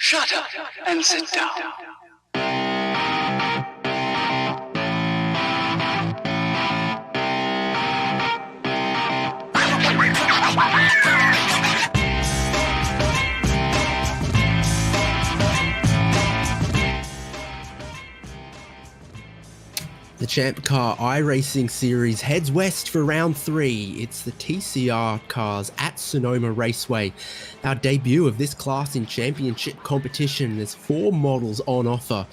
Shut up and sit down. The ChampCar iRacing series heads west for round 3. It's the TCR cars at Sonoma Raceway. Our debut of this class in championship competition. There's 4 models on offer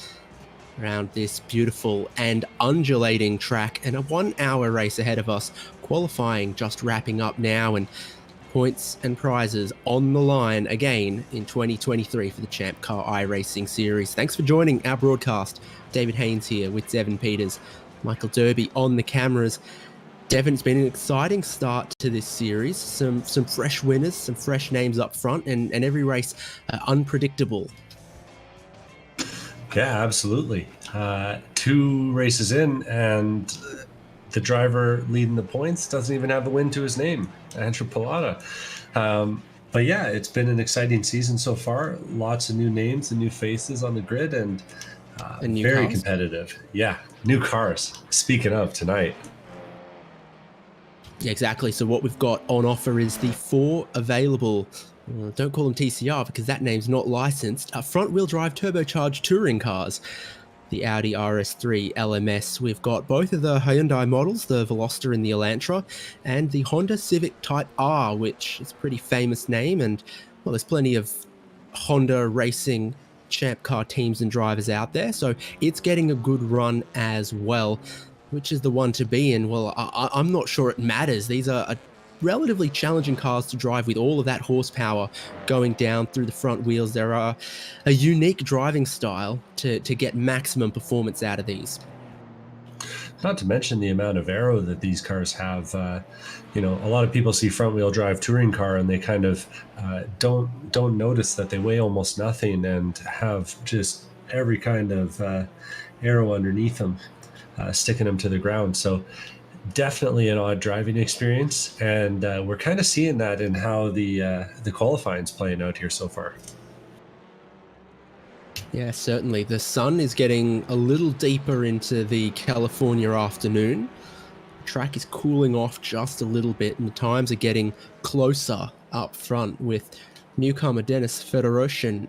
around this beautiful and undulating track, and a 1-hour race ahead of us. Qualifying just wrapping up now, and points and prizes on the line again in 2023 for the ChampCar iRacing series. Thanks for joining our broadcast. David Haynes here with Devin Peters, Michael Derby on the cameras. Devin, it's been an exciting start to this series. Some fresh winners, some fresh names up front, and every race unpredictable. Yeah, absolutely. 2 races in, and the driver leading the points doesn't even have a win to his name, Andrew Pilata. But yeah, it's been an exciting season so far. Lots of new names and new faces on the grid, and very cars. Competitive. Yeah, new cars. Speaking of tonight. Yeah, exactly. So what we've got on offer is the 4 available, don't call them TCR because that name's not licensed, front-wheel drive turbocharged touring cars. The Audi RS3 LMS. We've got both of the Hyundai models, the Veloster and the Elantra, and the Honda Civic Type R, which is a pretty famous name. And, well, there's plenty of Honda racing ChampCar teams and drivers out there, so it's getting a good run as well. Which is the one to be in? Well, I'm not sure it matters. These are relatively challenging cars to drive with all of that horsepower going down through the front wheels. There are a unique driving style to get maximum performance out of these. Not to mention the amount of aero that these cars have. A lot of people see front-wheel drive touring car and they kind of don't notice that they weigh almost nothing and have just every kind of aero underneath them, sticking them to the ground. So definitely an odd driving experience, and we're kind of seeing that in how the qualifying's playing out here so far. Yeah, certainly. The sun is getting a little deeper into the California afternoon. The track is cooling off just a little bit, and the times are getting closer up front, with newcomer Dennis Fedoroshan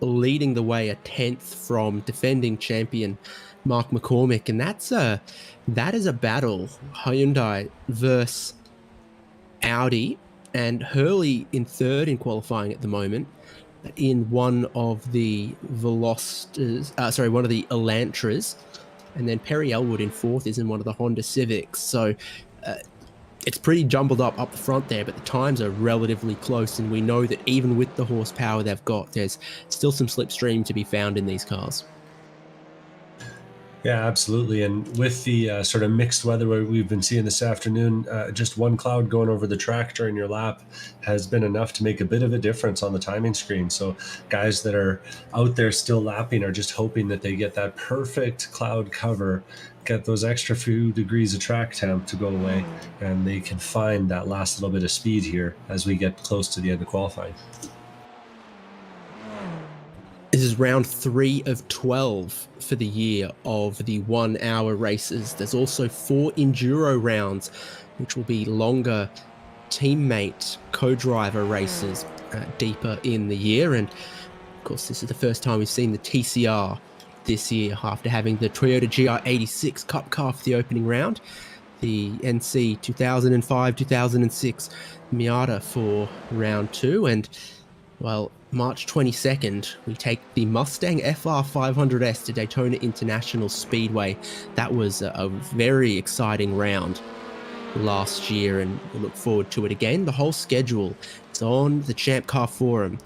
leading the way a 10th from defending champion Mark McCormick. And that is a battle. Hyundai versus Audi, and Hurley in 3rd in qualifying at the moment, in one of the Velosters, one of the Elantras, and then Perry Elwood in 4th is in one of the Honda Civics. So it's pretty jumbled up the front there, but the times are relatively close, and we know that even with the horsepower they've got, there's still some slipstream to be found in these cars. Yeah, absolutely. And with the sort of mixed weather we've been seeing this afternoon, just one cloud going over the track during your lap has been enough to make a bit of a difference on the timing screen. So guys that are out there still lapping are just hoping that they get that perfect cloud cover, get those extra few degrees of track temp to go away, and they can find that last little bit of speed here as we get close to the end of qualifying. This is round 3 of 12 for the year of the 1-hour races. There's also 4 enduro rounds, which will be longer teammate co-driver races deeper in the year. And of course, this is the first time we've seen the TCR this year, after having the Toyota GR86 Cup car for the opening round, the NC 2005-2006 Miata for round 2, and, well, March 22nd, we take the Mustang FR 500S to Daytona International Speedway. That was a very exciting round last year, and we look forward to it again. The whole schedule is on the ChampCar forum,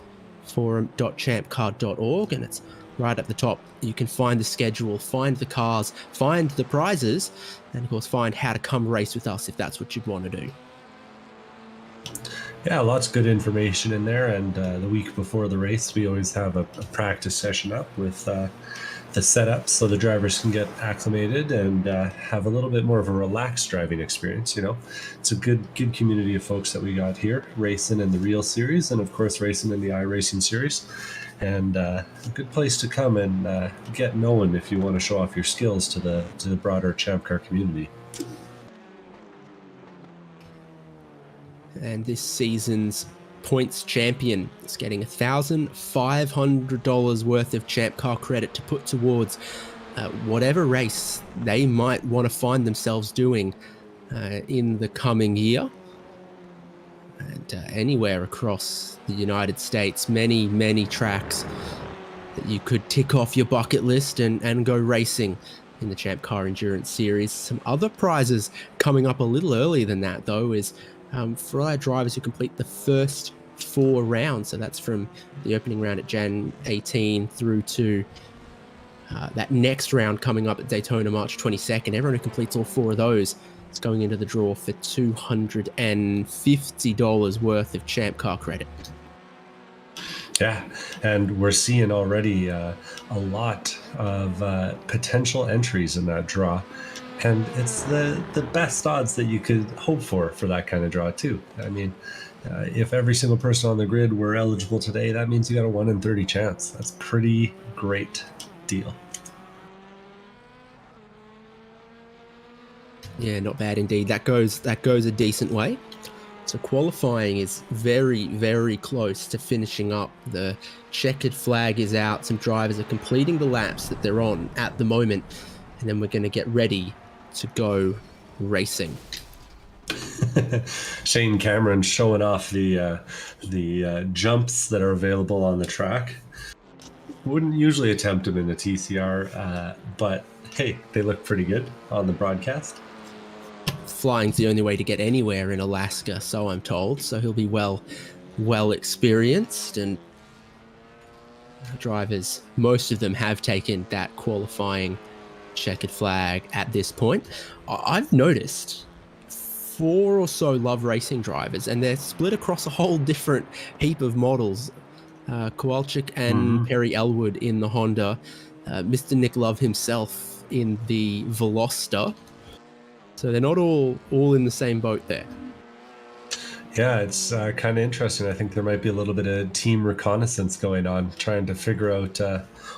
forum.champcar.org, and it's right at the top. You can find the schedule, find the cars, find the prizes, and of course find how to come race with us if that's what you'd want to do. Yeah, lots of good information in there, and the week before the race we always have a practice session up with the setup so the drivers can get acclimated and have a little bit more of a relaxed driving experience. It's a good community of folks that we got here, racing in the Real Series and of course racing in the iRacing Series. and a good place to come and get known if you want to show off your skills to the broader ChampCar community. And this season's points champion is getting $1,500 worth of ChampCar credit to put towards whatever race they might want to find themselves doing in the coming year. And anywhere across the United States, many tracks that you could tick off your bucket list and go racing in the ChampCar Endurance Series. Some other prizes coming up a little earlier than that, though, is for our drivers who complete the first 4 rounds. So that's from the opening round at Jan 18 through to that next round coming up at Daytona March 22nd. Everyone who completes all 4 of those is going into the draw for $250 worth of ChampCar credit. Yeah, and we're seeing already a lot of potential entries in that draw. And it's the best odds that you could hope for that kind of draw, too. I mean, if every single person on the grid were eligible today, that means you got a 1 in 30 chance. That's pretty great deal. Yeah, not bad indeed. That goes a decent way. So qualifying is very, very close to finishing up. The checkered flag is out. Some drivers are completing the laps that they're on at the moment. And then we're going to get ready to go racing. Shane Cameron showing off the jumps that are available on the track. Wouldn't usually attempt them in the TCR, but hey, they look pretty good on the broadcast. Flying's the only way to get anywhere in Alaska, so I'm told. So he'll be well experienced, and drivers, most of them have taken that qualifying checkered flag at this point. I've noticed 4 or so Love Racing drivers, and they're split across a whole different heap of models. Kowalczyk and Perry Elwood in the Honda, Mr. Nick Love himself in the Veloster. So they're not all in the same boat there. Yeah, it's kind of interesting. I think there might be a little bit of team reconnaissance going on, trying to figure out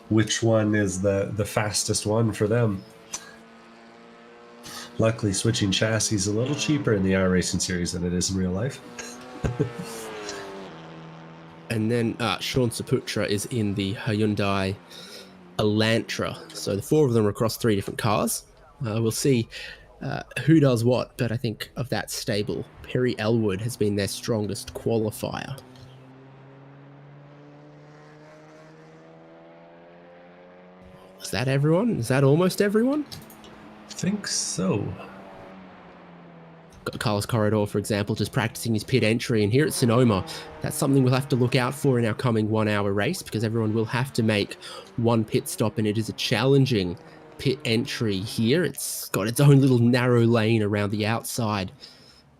which one is the fastest one for them. Luckily, switching chassis is a little cheaper in the iRacing series than it is in real life. And then Sean Saputra is in the Hyundai Elantra. So the 4 of them are across 3 different cars. We'll see who does what, but I think of that stable, Perry Elwood has been their strongest qualifier. Is that everyone? Is that almost everyone? I think so. Got Carlos Corredor, for example, just practicing his pit entry, and here at Sonoma, that's something we'll have to look out for in our coming 1-hour race, because everyone will have to make 1 pit stop, and it is a challenging pit entry here. It's got its own little narrow lane around the outside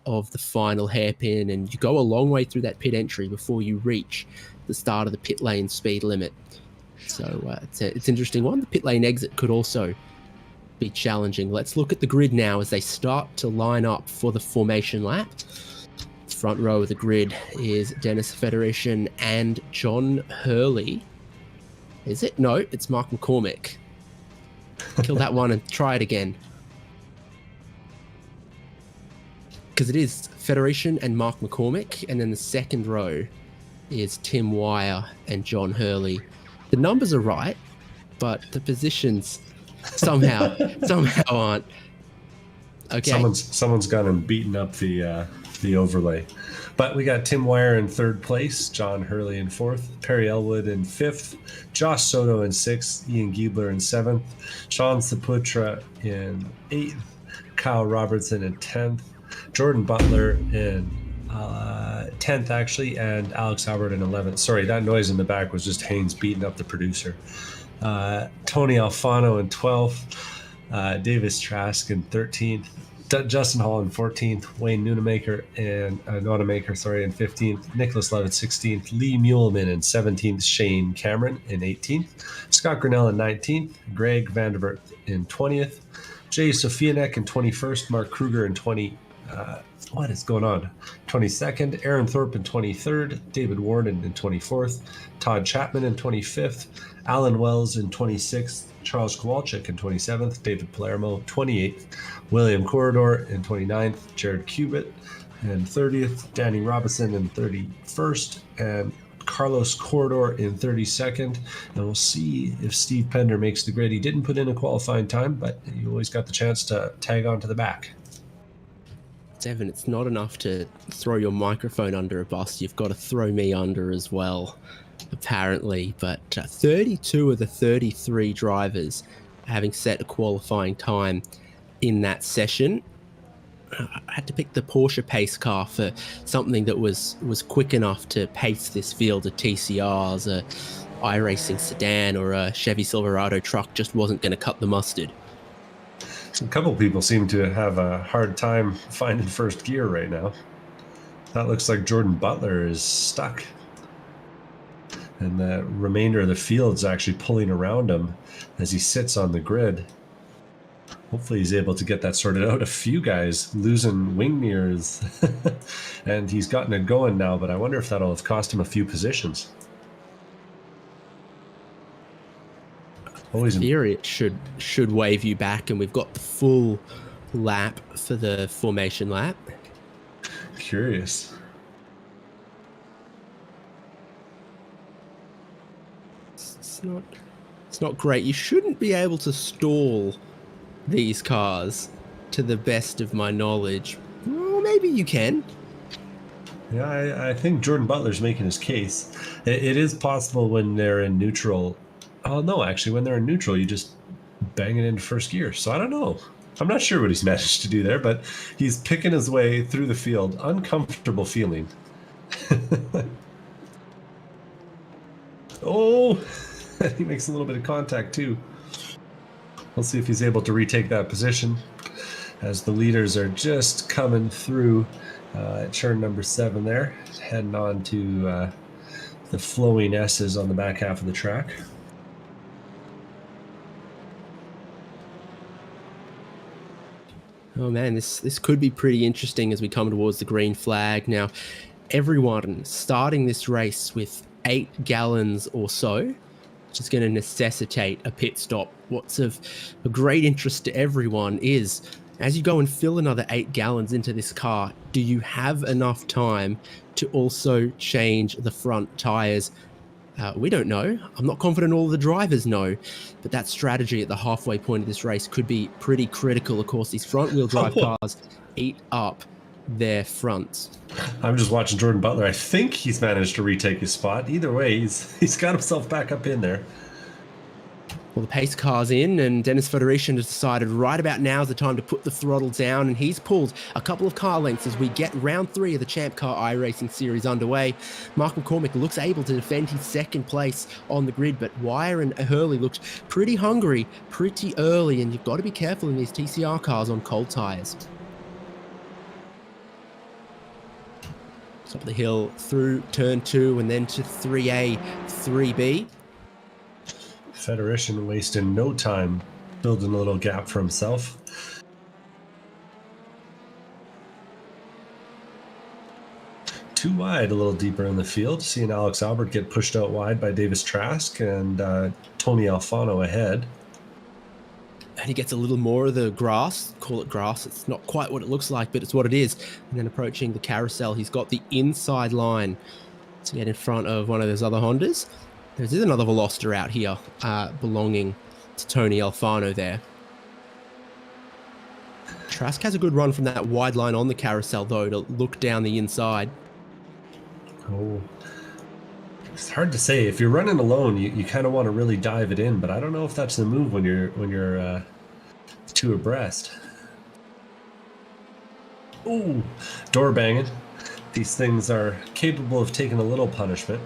of the final hairpin, and you go a long way through that pit entry before you reach the start of the pit lane speed limit. So it's an interesting one. The pit lane exit could also be challenging. Let's look at the grid now as they start to line up for the formation lap. Front row of the grid is Dennis Federation and John Hurley. Is it? No, it's Mark McCormick. Kill that one and try it again. Because it is Federation and Mark McCormick, and then the second row is Tim Wire and John Hurley. The numbers are right, but the positions somehow aren't. Okay. Someone's gone and beaten up the overlay. But we got Tim Wire in 3rd place, John Hurley in 4th, Perry Elwood in 5th, Josh Soto in 6th, Ian Giebler in 7th, Sean Saputra in 8th, Kyle Robertson in 10th, Jordan Butler in 10th actually, and Alex Albert in 11th. Sorry, that noise in the back was just Haynes beating up the producer. Tony Alfano in 12th, Davis Trask in 13th, Justin Hall in 14th, Wayne Nonemaker in 15th, Nicholas Love in 16th, Lee Muleman in 17th, Shane Cameron in 18th, Scott Grinnell in 19th, Greg Vanderbilt in 20th, Jay Sofianek in 21st, Mark Kruger in What is going on? 22nd, Aaron Thorpe in 23rd, David Warden in 24th, Todd Chapman in 25th, Alan Wells in 26th, Charles Kowalczyk in 27th, David Palermo 28th, William Corridor in 29th, Jared Cubitt in 30th, Danny Robinson in 31st, and Carlos Corridor in 32nd. And we'll see if Steve Pender makes the grid. He didn't put in a qualifying time, but you always got the chance to tag on to the back. Devin, it's not enough to throw your microphone under a bus. You've got to throw me under as well, apparently. But 32 of the 33 drivers having set a qualifying time in that session. I had to pick the Porsche pace car for something that was quick enough to pace this field. A TCRs, a iRacing sedan, or a Chevy Silverado truck just wasn't going to cut the mustard. A couple people seem to have a hard time finding first gear right now. That looks like Jordan Butler is stuck. And the remainder of the field's actually pulling around him as he sits on the grid. Hopefully he's able to get that sorted out. A few guys losing wing mirrors. And he's gotten it going now, but I wonder if that'll have cost him a few positions. In theory, it should wave you back, and we've got the full lap for the formation lap. Curious. It's not great. You shouldn't be able to stall these cars, to the best of my knowledge. Well, maybe you can. Yeah, I think Jordan Butler's making his case. It is possible when they're in neutral. Oh, no, actually, when they're in neutral, you just bang it into first gear. So I don't know. I'm not sure what he's managed to do there, but he's picking his way through the field. Uncomfortable feeling. Oh, he makes a little bit of contact, too. We'll see if he's able to retake that position as the leaders are just coming through turn number 7 there, heading on to the flowing S's on the back half of the track. Oh man, this could be pretty interesting as we come towards the green flag. Now, everyone starting this race with 8 gallons or so, which is going to necessitate a pit stop. What's of a great interest to everyone is, as you go and fill another 8 gallons into this car, do you have enough time to also change the front tires? We don't know. I'm not confident all the drivers know, but that strategy at the halfway point of this race could be pretty critical. Of course, these front-wheel drive cars eat up their fronts. I'm just watching Jordan Butler. I think he's managed to retake his spot. Either way, he's got himself back up in there. Well, the pace car's in, and Dennis Federation has decided right about now is the time to put the throttle down, and he's pulled a couple of car lengths as we get round 3 of the ChampCar iRacing series underway. Mark McCormick looks able to defend his second place on the grid, but Wire and Hurley looked pretty hungry pretty early, and you've got to be careful in these TCR cars on cold tires. Top of the hill through turn 2 and then to 3A, 3B. Federation wasting no time building a little gap for himself. Too wide, a little deeper in the field. Seeing Alex Albert get pushed out wide by Davis Trask and Tony Alfano ahead. And he gets a little more of the grass. Call it grass. It's not quite what it looks like, but it's what it is. And then approaching the carousel, he's got the inside line to get in front of one of those other Hondas. There's another Veloster out here belonging to Tony Alfano there. Trask has a good run from that wide line on the carousel, though, to look down the inside. Oh, it's hard to say. If you're running alone, you kind of want to really dive it in, but I don't know if that's the move when you're two abreast. Ooh, door banging. These things are capable of taking a little punishment.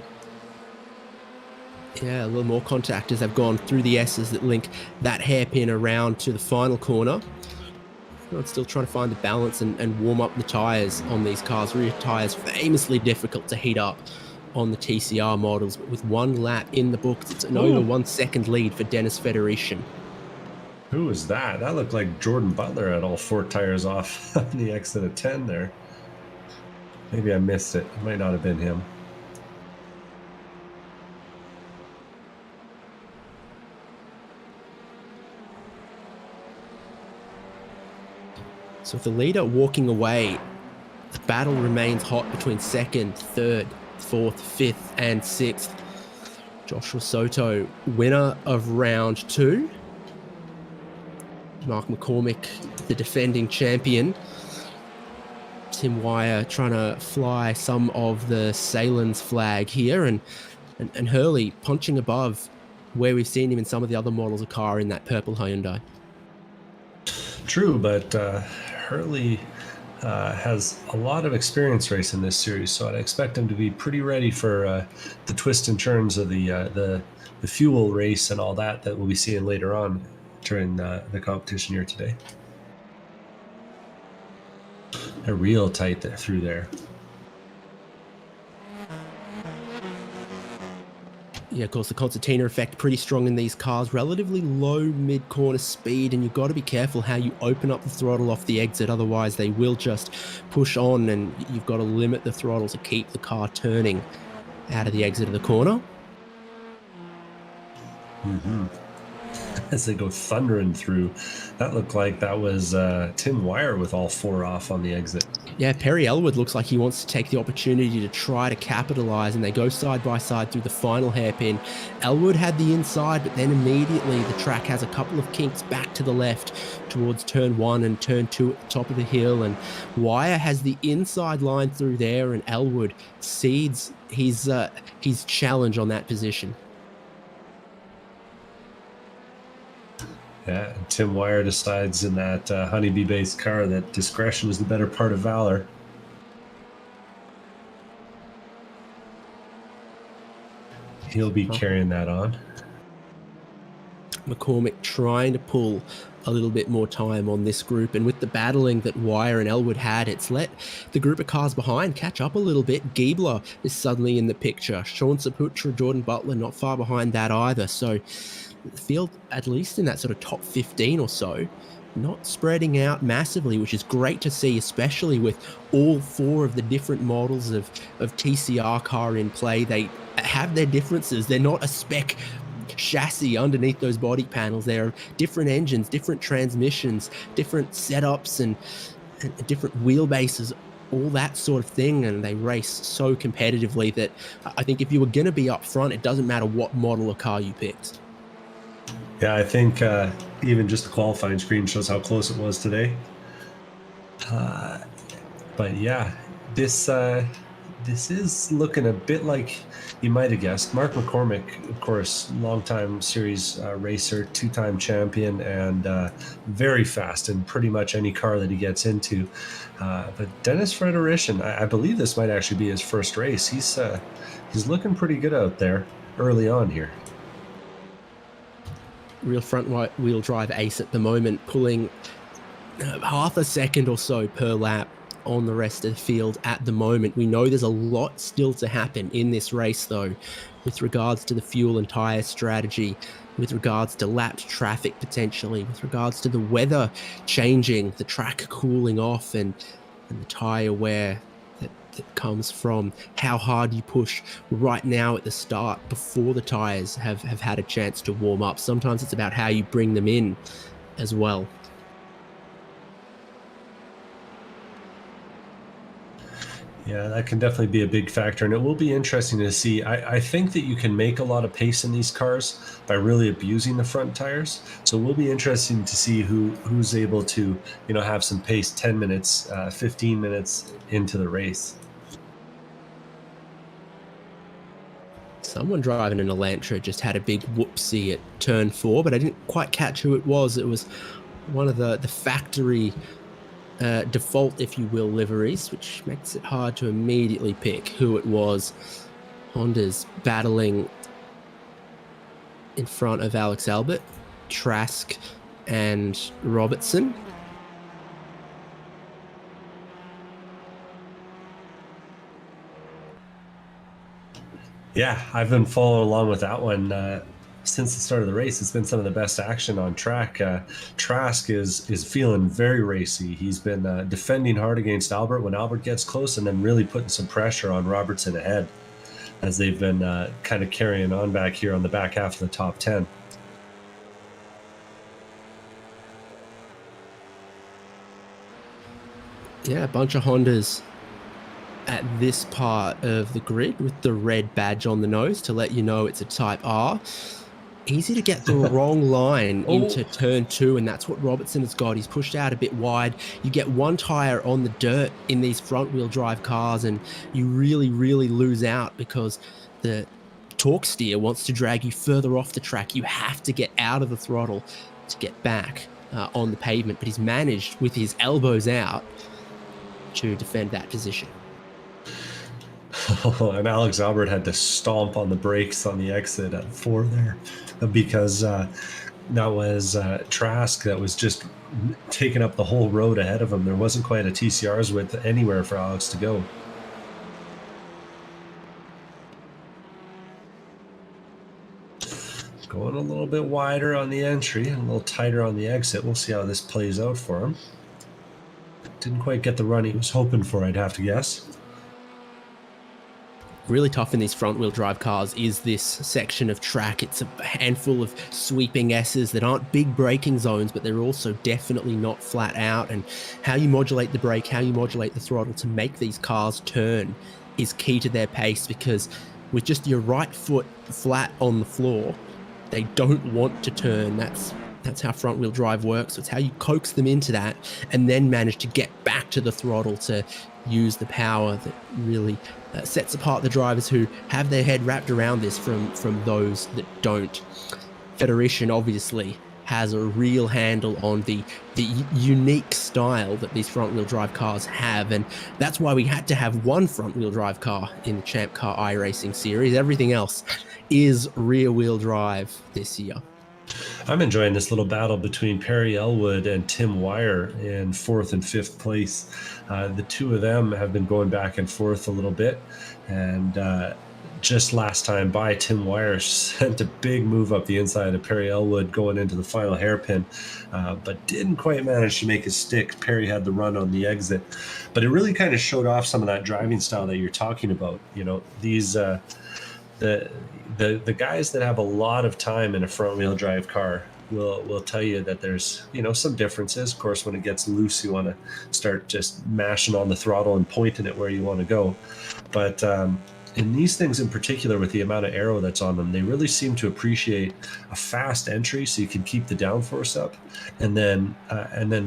Yeah, a little more contact as they've gone through the S's that link that hairpin around to the final corner. I'm still trying to find the balance and warm up the tyres on these cars. Rear tyres famously difficult to heat up on the TCR models, but with 1 lap in the books, it's an over 1 second lead for Dennis Federation. Who was that? That looked like Jordan Butler had all 4 tires off on the exit of 10 there. Maybe I missed it. It might not have been him. So with the leader walking away, the battle remains hot between second, third, fourth, fifth, and sixth. Joshua Soto, winner of round 2. Mark McCormick, the defending champion. Tim Wire trying to fly some of the Salins flag here, and Hurley punching above where we've seen him in some of the other models of car in that purple Hyundai. True, but Hurley has a lot of experience racing this series, so I'd expect him to be pretty ready for the twists and turns of the fuel race and all that we'll be seeing later on during the competition here today. They're real tight through there. Yeah, of course, the concertina effect pretty strong in these cars. Relatively low mid-corner speed, and you've got to be careful how you open up the throttle off the exit. Otherwise, they will just push on, and you've got to limit the throttle to keep the car turning out of the exit of the corner. Mm-hmm. As they go thundering through, that looked like that was Tim Wire with all 4 off on the exit. Yeah, Perry Elwood looks like he wants to take the opportunity to try to capitalize, and they go side by side through the final hairpin. Elwood had the inside, but then immediately the track has a couple of kinks back to the left towards turn 1 and turn 2 at the top of the hill, and Wire has the inside line through there, and Elwood cedes his challenge on that position. Yeah, Tim Wire decides in that Honeybee-based car that discretion is the better part of valor. He'll be carrying that on. McCormick trying to pull a little bit more time on this group, and with the battling that Wire and Elwood had, it's let the group of cars behind catch up a little bit. Giebler is suddenly in the picture. Sean Saputra, Jordan Butler not far behind that either. So the field, at least in that sort of top 15 or so, not spreading out massively, which is great to see, especially with all 4 of the different models of TCR car in play. They have their differences. They're not a spec chassis underneath those body panels. There are different engines, different transmissions, different setups, and different wheelbases, all that sort of thing, and they race so competitively that I think if you were going to be up front, it doesn't matter what model of car you picked. Yeah, I think even just the qualifying screen shows how close it was today. But yeah, this is looking a bit like you might have guessed. Mark McCormick, of course, longtime series racer, 2-time champion, and very fast in pretty much any car that he gets into. But Dennis Frederici, I believe this might actually be his first race. He's looking pretty good out there early on here. Real front wheel drive ace at the moment, pulling half a second or so per lap on the rest of the field at the moment. We know there's a lot still to happen in this race, though, with regards to the fuel and tyre strategy, with regards to lapped traffic potentially, with regards to the weather changing, the track cooling off, and the tyre wear that comes from how hard you push right now at the start before the tyres have had a chance to warm up. Sometimes it's about how you bring them in as well. Yeah, that can definitely be a big factor, and it will be interesting to see. I think that you can make a lot of pace in these cars by really abusing the front tires. So it will be interesting to see who's able to, have some pace 10 minutes, 15 minutes into the race. Someone driving an Elantra just had a big whoopsie at turn 4, but I didn't quite catch who it was. It was one of the factory default, if you will, liveries, which makes it hard to immediately pick who it was. Honda's battling in front of Alex Albert, Trask, and Robertson. Yeah, I've been following along with that one. since the start of the race, it's been some of the best action on track. Trask is feeling very racy. He's been defending hard against Albert when Albert gets close, and then really putting some pressure on Robertson ahead as they've been kind of carrying on back here on the back half of the top 10. Yeah, a bunch of Hondas at this part of the grid with the red badge on the nose to let you know it's a Type R. Easy to get the wrong line into turn 2, and that's what Robertson has got. He's pushed out a bit wide. You get one tire on the dirt in these front-wheel drive cars, and you really, really lose out because the torque steer wants to drag you further off the track. You have to get out of the throttle to get back on the pavement, but he's managed with his elbows out to defend that position. And Alex Albert had to stomp on the brakes on the exit at 4 there because that was Trask that was just taking up the whole road ahead of him. There wasn't quite a TCR's width anywhere for Alex to go. Going a little bit wider on the entry and a little tighter on the exit. We'll see how this plays out for him. Didn't quite get the run he was hoping for, I'd have to guess. Really tough in these front-wheel drive cars is this section of track. It's a handful of sweeping S's that aren't big braking zones, but they're also definitely not flat out. And how you modulate the brake, how you modulate the throttle to make these cars turn is key to their pace, because with just your right foot flat on the floor, they don't want to turn. That's how front-wheel drive works. So it's how you coax them into that and then manage to get back to the throttle to use the power that really sets apart the drivers who have their head wrapped around this from those that don't. Federation obviously has a real handle on the unique style that these front-wheel drive cars have, and that's why we had to have one front-wheel drive car in the ChampCar iRacing series. Everything else is rear-wheel drive this year. I'm enjoying this little battle between Perry Elwood and Tim Wire in 4th and 5th place. The two of them have been going back and forth a little bit, and just last time by, Tim Wire sent a big move up the inside of Perry Elwood going into the final hairpin, but didn't quite manage to make his stick. Perry had the run on the exit, but it really kind of showed off some of that driving style that you're talking about. You know, these the guys that have a lot of time in a front-wheel drive car will tell you that there's, you know, some differences. Of course, when it gets loose, you want to start just mashing on the throttle and pointing it where you want to go. But in these things in particular, with the amount of aero that's on them, they really seem to appreciate a fast entry so you can keep the downforce up, and then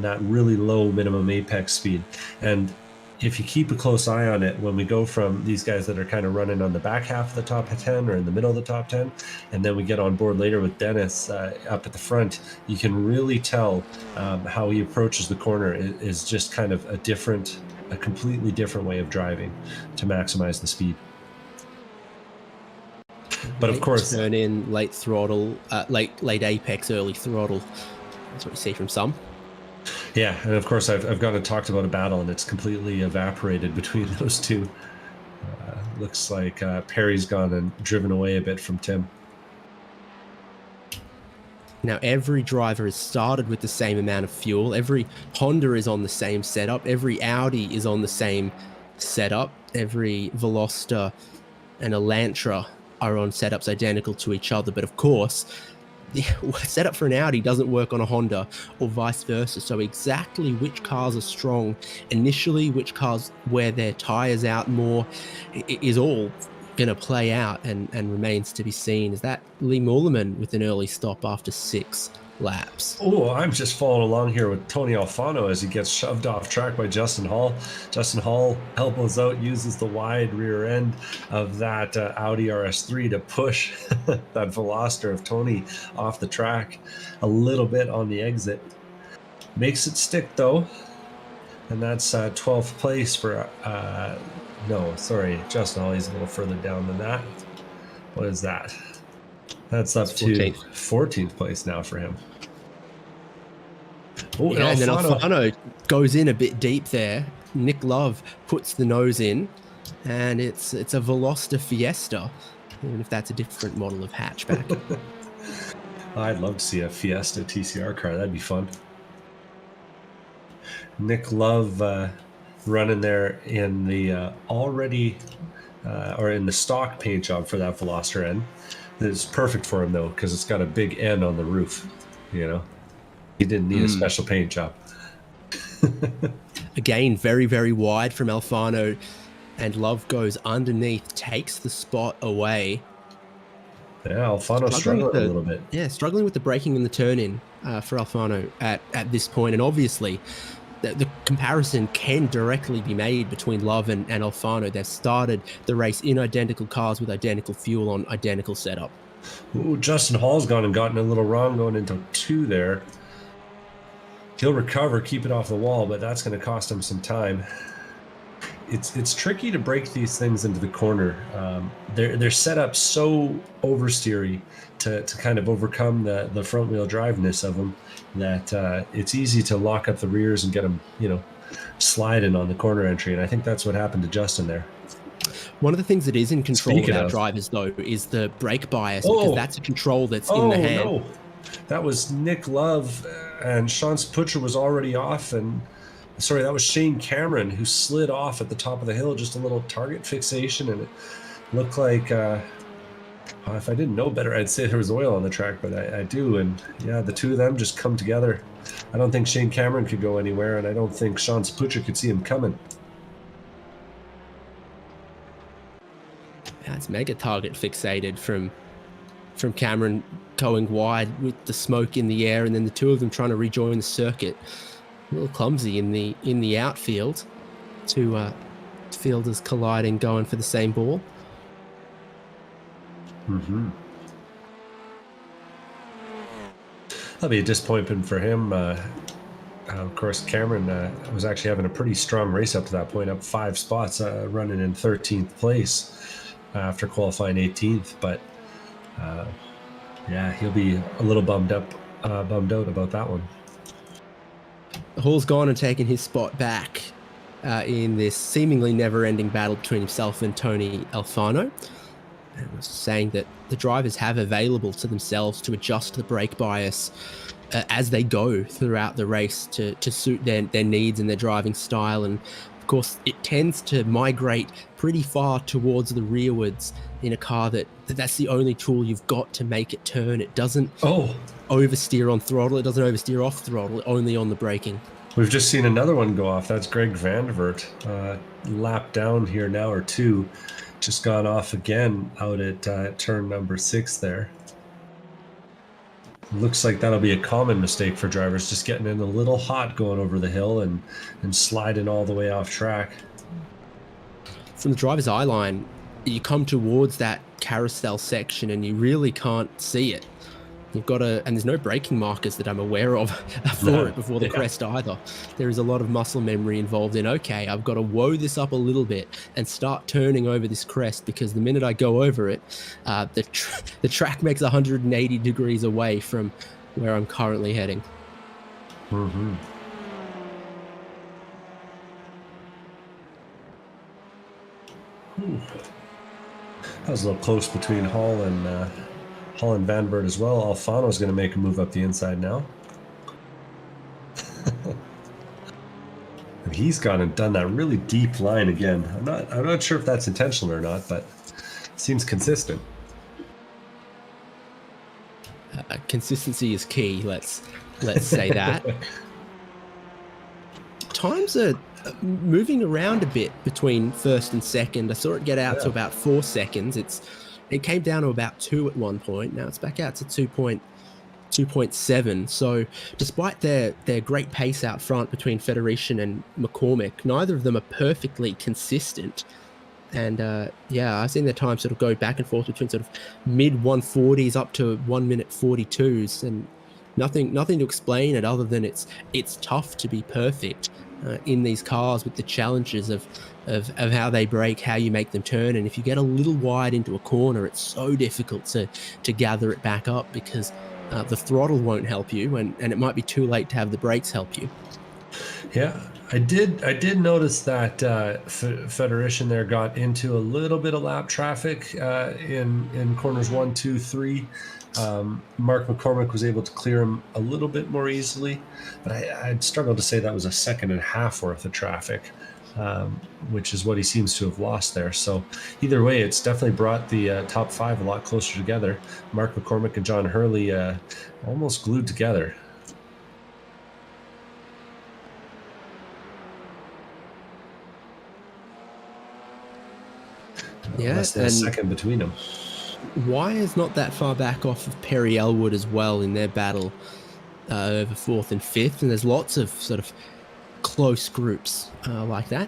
that really low minimum apex speed. And if you keep a close eye on it, when we go from these guys that are kind of running on the back half of the top 10 or in the middle of the top 10, and then we get on board later with Dennis up at the front, you can really tell how he approaches the corner is just kind of a completely different way of driving to maximize the speed. But of course, turn in, late throttle, late apex, early throttle. That's what you see from some. Yeah, and of course I've gone and talked about a battle, and it's completely evaporated between those two. Looks like Perry's gone and driven away a bit from Tim. Now, every driver has started with the same amount of fuel. Every Honda is on the same setup. Every Audi is on the same setup. Every Veloster and Elantra are on setups identical to each other. But of course, the setup for an Audi doesn't work on a Honda, or vice versa. So exactly which cars are strong initially, which cars wear their tires out more, is all going to play out and remains to be seen. Is that Lee Mullerman with an early stop after 6 laps? Oh, I'm just following along here with Tony Alfano as he gets shoved off track by Justin Hall. Justin Hall elbows out, uses the wide rear end of that Audi RS3 to push that Veloster of Tony off the track a little bit on the exit. Makes it stick though, and that's 12th place for Justin Hall. He's a little further down than that. What is that? That's up 14th. To 14th place now for him. Oh, yeah, and then Alfano goes in a bit deep there. Nick Love puts the nose in, and it's a Veloster Fiesta, even if that's a different model of hatchback. I'd love to see a Fiesta TCR car. That'd be fun. Nick Love running there in the or in the stock paint job for that Veloster N. It's perfect for him though, because it's got a big N on the roof. You know, he didn't need a special paint job. Again, very, very wide from Alfano, and Love goes underneath, takes the spot away. Yeah, Alfano struggling a little bit. Yeah, struggling with the braking and the turn-in for Alfano at this point. And obviously, the comparison can directly be made between Love and Alfano. They've started the race in identical cars with identical fuel on identical setup. Ooh, Justin Hall's gone and gotten a little wrong going into 2 there. He'll recover, keep it off the wall, but that's going to cost him some time. It's tricky to break these things into the corner. They're set up so oversteery to kind of overcome the front wheel driveness of them that it's easy to lock up the rears and get them, sliding on the corner entry. And I think that's what happened to Justin there. One of the things that is in control of our drivers, though, is the brake bias, because that's a control that's in the hand. No. That was Nick Love, and Sean Sputcher was already off, and sorry, that was Shane Cameron who slid off at the top of the hill, just a little target fixation, and it looked like, if I didn't know better, I'd say there was oil on the track, but I do, and yeah, the two of them just come together. I don't think Shane Cameron could go anywhere, and I don't think Sean Sputcher could see him coming. Yeah, it's mega target fixated from Cameron going wide with the smoke in the air, and then the two of them trying to rejoin the circuit. A little clumsy in the outfield. Two fielders colliding, going for the same ball. Mm-hmm. That'll be a disappointment for him. Of course, Cameron was actually having a pretty strong race up to that point, up 5 spots, running in 13th place after qualifying 18th. But yeah, he'll be a little bummed out about that one. Hall's gone and taken his spot back in this seemingly never-ending battle between himself and Tony Alfano. And was saying that the drivers have available to themselves to adjust the brake bias as they go throughout the race to suit their needs and their driving style. And of course, it tends to migrate pretty far towards the rearwards in a car that's the only tool you've got to make it turn. It doesn't oversteer on throttle. It doesn't oversteer off throttle, only on the braking. We've just seen another one go off. That's Greg Vandevert, lap down here now or 2. Just gone off again out at turn number 6 there. Looks like that'll be a common mistake for drivers, just getting in a little hot going over the hill and sliding all the way off track. From the driver's eye line, you come towards that carousel section and you really can't see it. You've got and there's no braking markers that I'm aware of for it before the crest either. There is a lot of muscle memory involved in, okay, I've got to woe this up a little bit and start turning over this crest, because the minute I go over it, the track makes 180 degrees away from where I'm currently heading. Mm-hmm. That was a little close between Hall and Vanberg as well. Alfano's going to make a move up the inside now. And he's gone and done that really deep line again. I'm not sure if that's intentional or not, but it seems consistent. Consistency is key. Let's say that. Times are moving around a bit between first and second. I saw it get out to about 4 seconds. It came down to about 2 at one point. Now it's back out to 2.7. So despite their great pace out front between Federation and McCormick, neither of them are perfectly consistent. And I've seen their time sort of go back and forth between sort of mid 140s up to 1 minute 42s, and nothing to explain it other than it's tough to be perfect in these cars with the challenges of how they brake, how you make them turn. And if you get a little wide into a corner, it's so difficult to gather it back up, because the throttle won't help you, and it might be too late to have the brakes help you. Yeah, I did notice that Federation there got into a little bit of lap traffic in corners 1, 2, 3. Mark McCormick was able to clear him a little bit more easily, but I'd struggle to say that was a second and a half worth of traffic, which is what he seems to have lost there. So either way, it's definitely brought the top 5 a lot closer together. Mark McCormick and John Hurley almost glued together. Yeah, less than a second between them. Wyer's not that far back off of Perry Elwood as well in their battle over 4th and 5th, and there's lots of sort of close groups like that.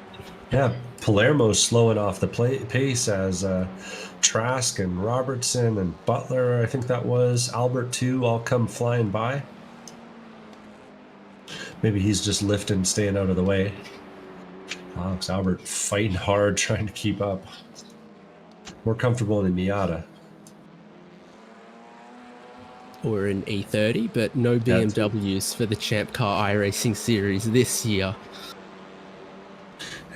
Yeah, Palermo's slowing off the pace as Trask and Robertson and Butler, I think that was, Albert too, all come flying by. Maybe he's just lifting, staying out of the way. Alex Albert fighting hard, trying to keep up. More comfortable in Miata. Or an E30, but no BMWs for the ChampCar iRacing series this year.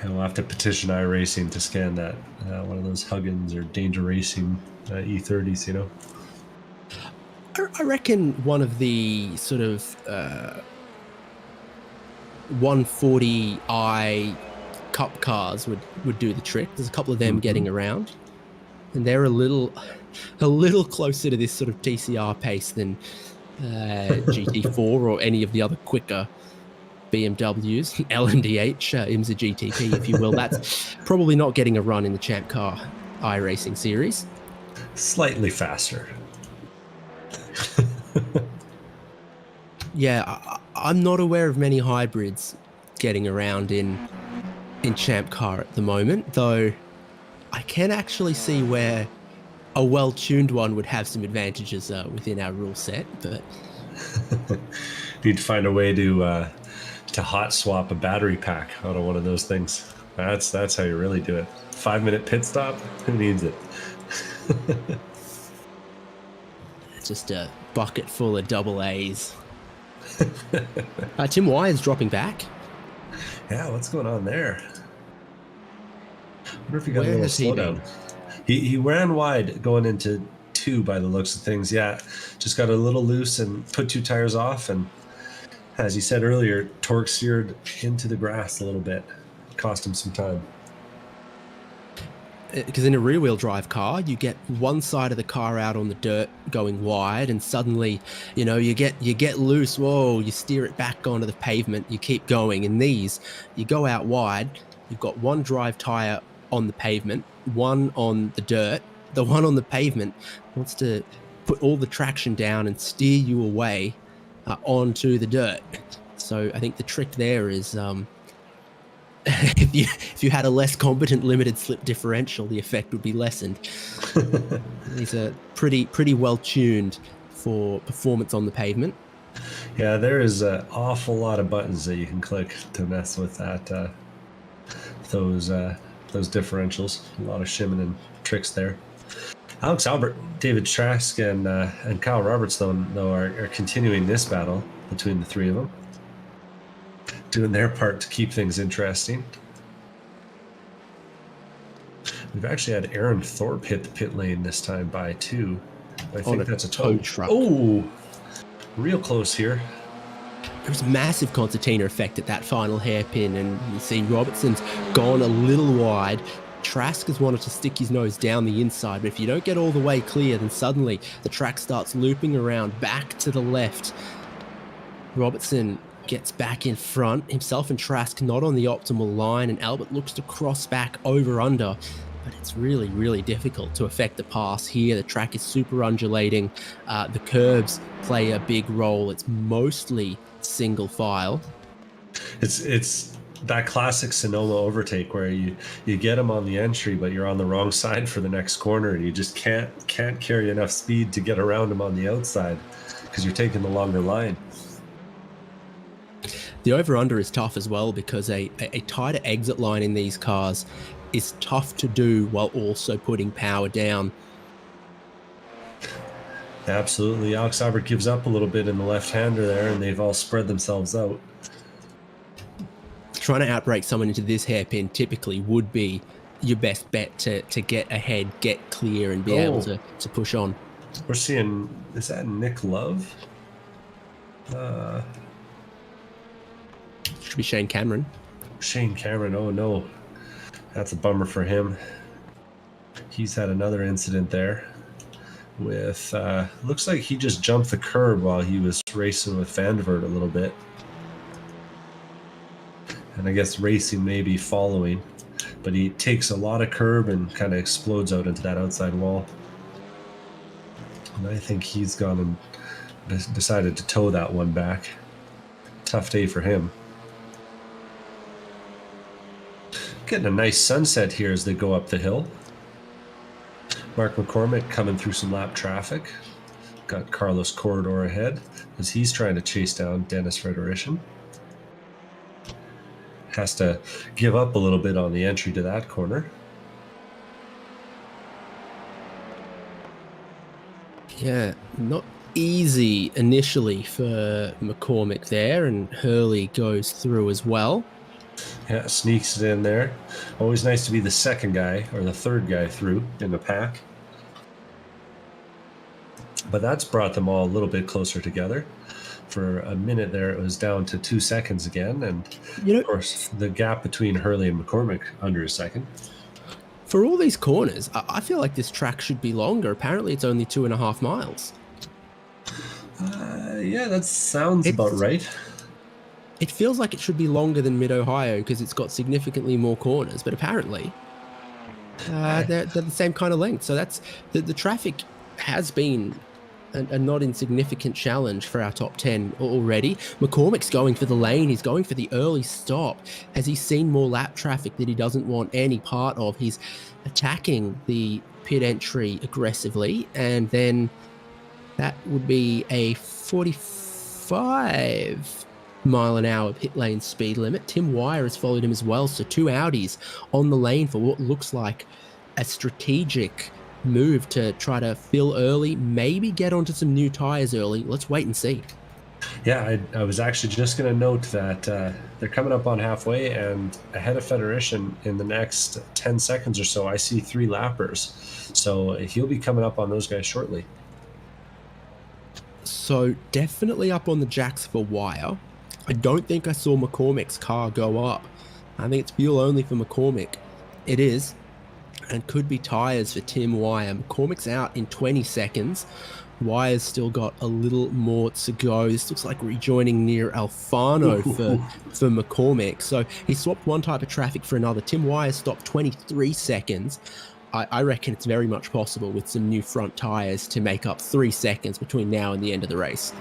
And we'll have to petition iRacing to scan that one of those Huggins or Danger Racing E30s, you know? I reckon one of the sort of 140i Cup cars would do the trick. There's a couple of them getting around, and they're a little closer to this sort of TCR pace than GT4 or any of the other quicker BMWs, LMDH, IMSA GTP, if you will. That's probably not getting a run in the ChampCar iRacing series. Slightly faster. Yeah, I'm not aware of many hybrids getting around in ChampCar at the moment, though I can actually see where a well-tuned one would have some advantages within our rule set. But need to find a way to hot swap a battery pack out of one of those things. That's how you really do it. 5-minute pit stop. Who needs it? It's just a bucket full of double A's. Tim Wyer's dropping back. Yeah, what's going on there? I wonder if he got Where a little has he slowdown. He ran wide going into 2 by the looks of things. Yeah, just got a little loose and put 2 tires off, and as you said earlier, torque seared into the grass a little bit. Cost him some time. Because in a rear-wheel drive car, you get one side of the car out on the dirt going wide, and suddenly, you know, you get loose. Whoa! You steer it back onto the pavement. You keep going. In these, you go out wide. You've got one drive tire on the pavement, one on the dirt. The one on the pavement wants to put all the traction down and steer you away onto the dirt. So I think the trick there is if you had a less competent limited slip differential, the effect would be lessened. These are pretty well tuned for performance on the pavement. Yeah, there is an awful lot of buttons that you can click to mess with that. Those differentials. A lot of shimming and tricks there. Alex Albert, David Trask, and Kyle Roberts, though are continuing this battle between the 3 of them, doing their part to keep things interesting. We've actually had Aaron Thorpe hit the pit lane this time by 2. I think that's a tow truck. Oh, real close here. There's a massive concertina effect at that final hairpin, and you see Robertson's gone a little wide. Trask has wanted to stick his nose down the inside, but if you don't get all the way clear, then suddenly the track starts looping around back to the left. Robertson gets back in front, himself and Trask not on the optimal line, and Albert looks to cross back over under, but it's really, really difficult to affect the pass here. The track is super undulating. The curbs play a big role. It's mostly single file. It's that classic Sonoma overtake where you get them on the entry, but you're on the wrong side for the next corner, and you just can't carry enough speed to get around them on the outside because you're taking the longer line. The over-under is tough as well because a tighter exit line in these cars is tough to do while also putting power down. Absolutely. Alex Albert gives up a little bit in the left-hander there, and they've all spread themselves out. trying to outbrake someone into this hairpin typically would be your best bet to get ahead, get clear, and be able to push on. We're seeing, is that Nick Love? Should be Shane Cameron. Shane Cameron, oh no. That's a bummer for him. He's had another incident there with, looks like he just jumped the curb while he was racing with Vandevert a little bit. And I guess racing may be following, but he takes a lot of curb and kind of explodes out into that outside wall. And I think he's gone and decided to tow that one back. Tough day for him. Getting a nice sunset here as they go up the hill. Mark McCormick coming through some lap traffic. Got Carlos Corridor ahead as he's trying to chase down Dennis Frederici. Has to give up a little bit on the entry to that corner. Yeah, not easy initially for McCormick there, and Hurley goes through as well. Yeah, sneaks it in there. Always nice to be the second guy or the third guy through in the pack. But that's brought them all a little bit closer together. For a minute there, it was down to 2 seconds again. And, of course, the gap between Hurley and McCormick under a second. For all these corners, I feel like this track should be longer. Apparently, it's only 2.5 miles. Yeah, that sounds about right. It feels like it should be longer than Mid-Ohio because it's got significantly more corners, but apparently they're the same kind of length. So that's the traffic has been a not insignificant challenge for our top 10 already. McCormick's going for the lane. He's going for the early stop. Has he seen more lap traffic that he doesn't want any part of? He's attacking the pit entry aggressively, and then that would be a 45 mile an hour pit lane speed limit. Tim Wire has followed him as well, so 2 Audis on the lane for what looks like a strategic move to try to fill early, maybe get onto some new tires early. Let's wait and see. Yeah, I was actually just going to note that they're coming up on halfway, and ahead of Federici in the next 10 seconds or so, I see 3 lappers. So he'll be coming up on those guys shortly. So definitely up on the jacks for Wire. I don't think I saw McCormick's car go up. I think it's fuel only for McCormick. It is, and could be tires for Tim Wire. McCormick's out in 20 seconds. Wire's still got a little more to go. This looks like rejoining near Alfano for McCormick. So he swapped one type of traffic for another. Tim Wire stopped 23 seconds. I reckon it's very much possible with some new front tires to make up 3 seconds between now and the end of the race.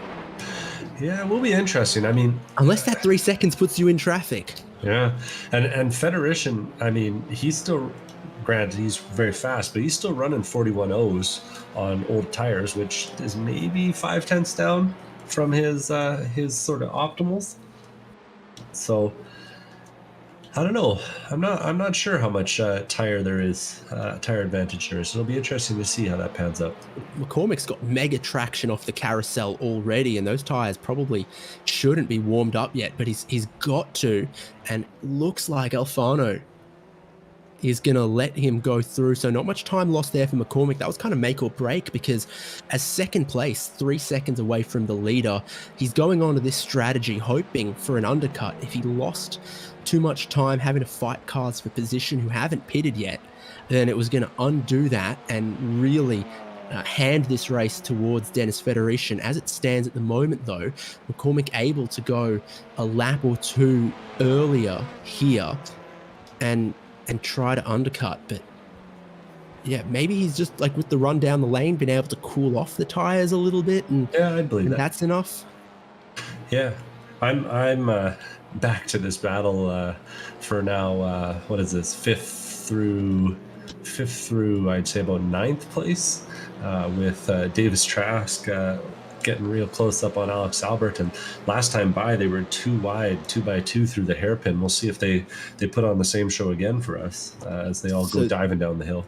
Yeah, it will be interesting. I mean, unless that 3 seconds puts you in traffic. Yeah, and Federici, I mean, he's still, granted, he's very fast, but he's still running 41.0s on old tires, which is maybe 5/10 down from his sort of optimals. So I don't know. I'm not sure how much tire there is, tire advantage there. So it'll be interesting to see how that pans out. McCormick's got mega traction off the carousel already, and those tires probably shouldn't be warmed up yet, but he's got to, and looks like Alfano is going to let him go through. So not much time lost there for McCormick. That was kind of make or break, because as second place, 3 seconds away from the leader, he's going on to this strategy, hoping for an undercut. If he lost too much time having to fight cars for position who haven't pitted yet, then it was going to undo that and really hand this race towards Dennis Federici. As it stands at the moment, though, McCormick able to go a lap or 2 earlier here and try to undercut. But yeah, maybe he's just like with the run down the lane been able to cool off the tires a little bit, and yeah, I believe that's enough. Yeah, I'm back to this battle for now. What is this, fifth through I'd say about 9th place, with Davis Trask getting real close up on Alex Albert. And last time by, they were 2 wide, 2 by 2 through the hairpin. We'll see if they put on the same show again for us as they all go diving down the hill.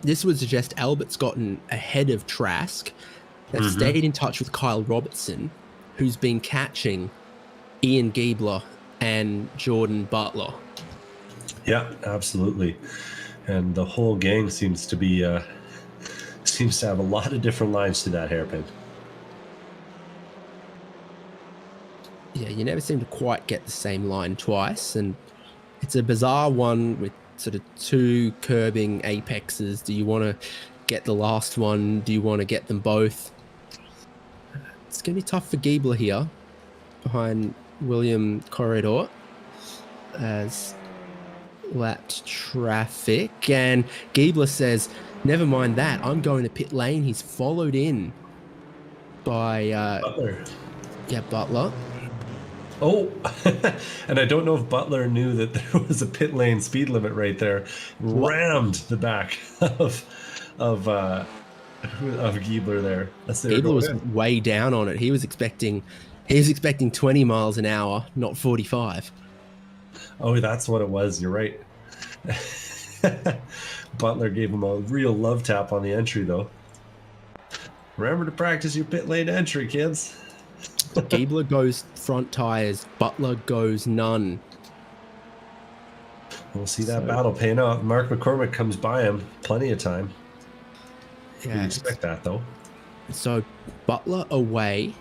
This would suggest Albert's gotten ahead of Trask, that stayed in touch with Kyle Robertson, who's been catching Ian Giebler and Jordan Butler. Yeah, absolutely. And the whole gang seems to have a lot of different lines to that hairpin. Yeah, you never seem to quite get the same line twice, and it's a bizarre one with sort of two curbing apexes. Do you want to get the last one? Do you want to get them both? It's going to be tough for Giebler here behind William Corridor as lapped traffic. And Giebler says, never mind that, I'm going to pit lane. He's followed in by Butler. Yeah, Butler. Oh, and I don't know if Butler knew that there was a pit lane speed limit right there. Rammed the back of Giebler there. Giebler was way down on it. He was expecting 20 miles an hour, not 45. Oh, that's what it was. You're right. Butler gave him a real love tap on the entry, though. Remember to practice your pit lane entry, kids. Giebler goes front tires. Butler goes none. We'll see that battle paying out. Mark McCormick comes by him plenty of time. Yeah, you expect that, though. So Butler away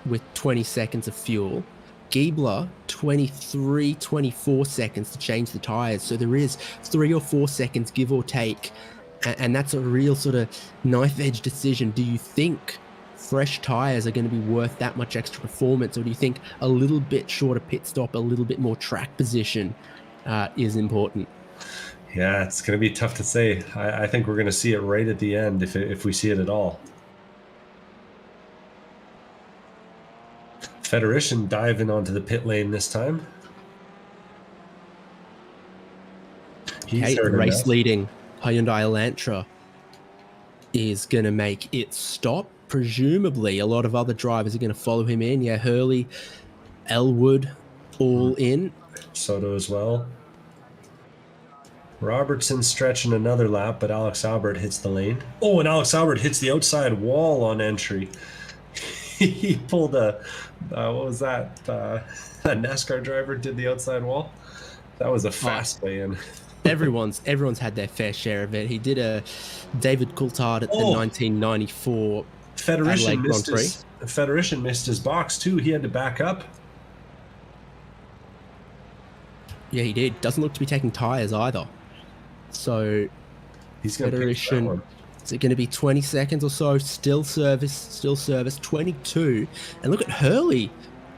with 20 seconds of fuel. Giebler 24 seconds to change the tires. So there is 3 or 4 seconds, give or take. And that's a real sort of knife edge decision. Do you think fresh tires are going to be worth that much extra performance, or do you think a little bit shorter pit stop, a little bit more track position is important? Yeah, it's going to be tough to say. I think we're going to see it right at the end if we see it at all. Federici diving onto the pit lane this time. He's race leading Hyundai Elantra is going to make it stop. Presumably, a lot of other drivers are going to follow him in. Yeah, Hurley, Elwood, all in. Soto as well. Robertson stretching another lap, but Alex Albert hits the lane. Oh, and Alex Albert hits the outside wall on entry. He pulled a, what was that? A NASCAR driver did the outside wall. That was a fast way in. Everyone's had their fair share of it. He did a David Coulthard at the 1994 Federici missed his box too. He had to back up. Yeah, he did. Doesn't look to be taking tires either. So he's going to pitch that one. Is it going to be 20 seconds or so? Still service, 22. And look at Hurley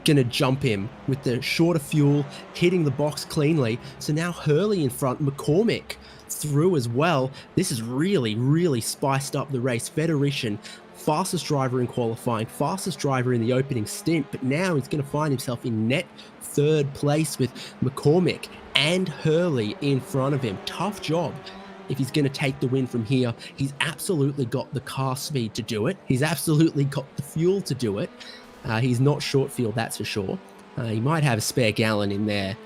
going to jump him with the shorter fuel, hitting the box cleanly. So now Hurley in front, McCormick through as well. This has really, really spiced up the race. Federici, fastest driver in qualifying, fastest driver in the opening stint, but now he's going to find himself in net third place with McCormick and Hurley in front of him. Tough job if he's going to take the win from here. He's absolutely got the car speed to do it. He's absolutely got the fuel to do it. He's not short field, that's for sure. He might have a spare gallon in there,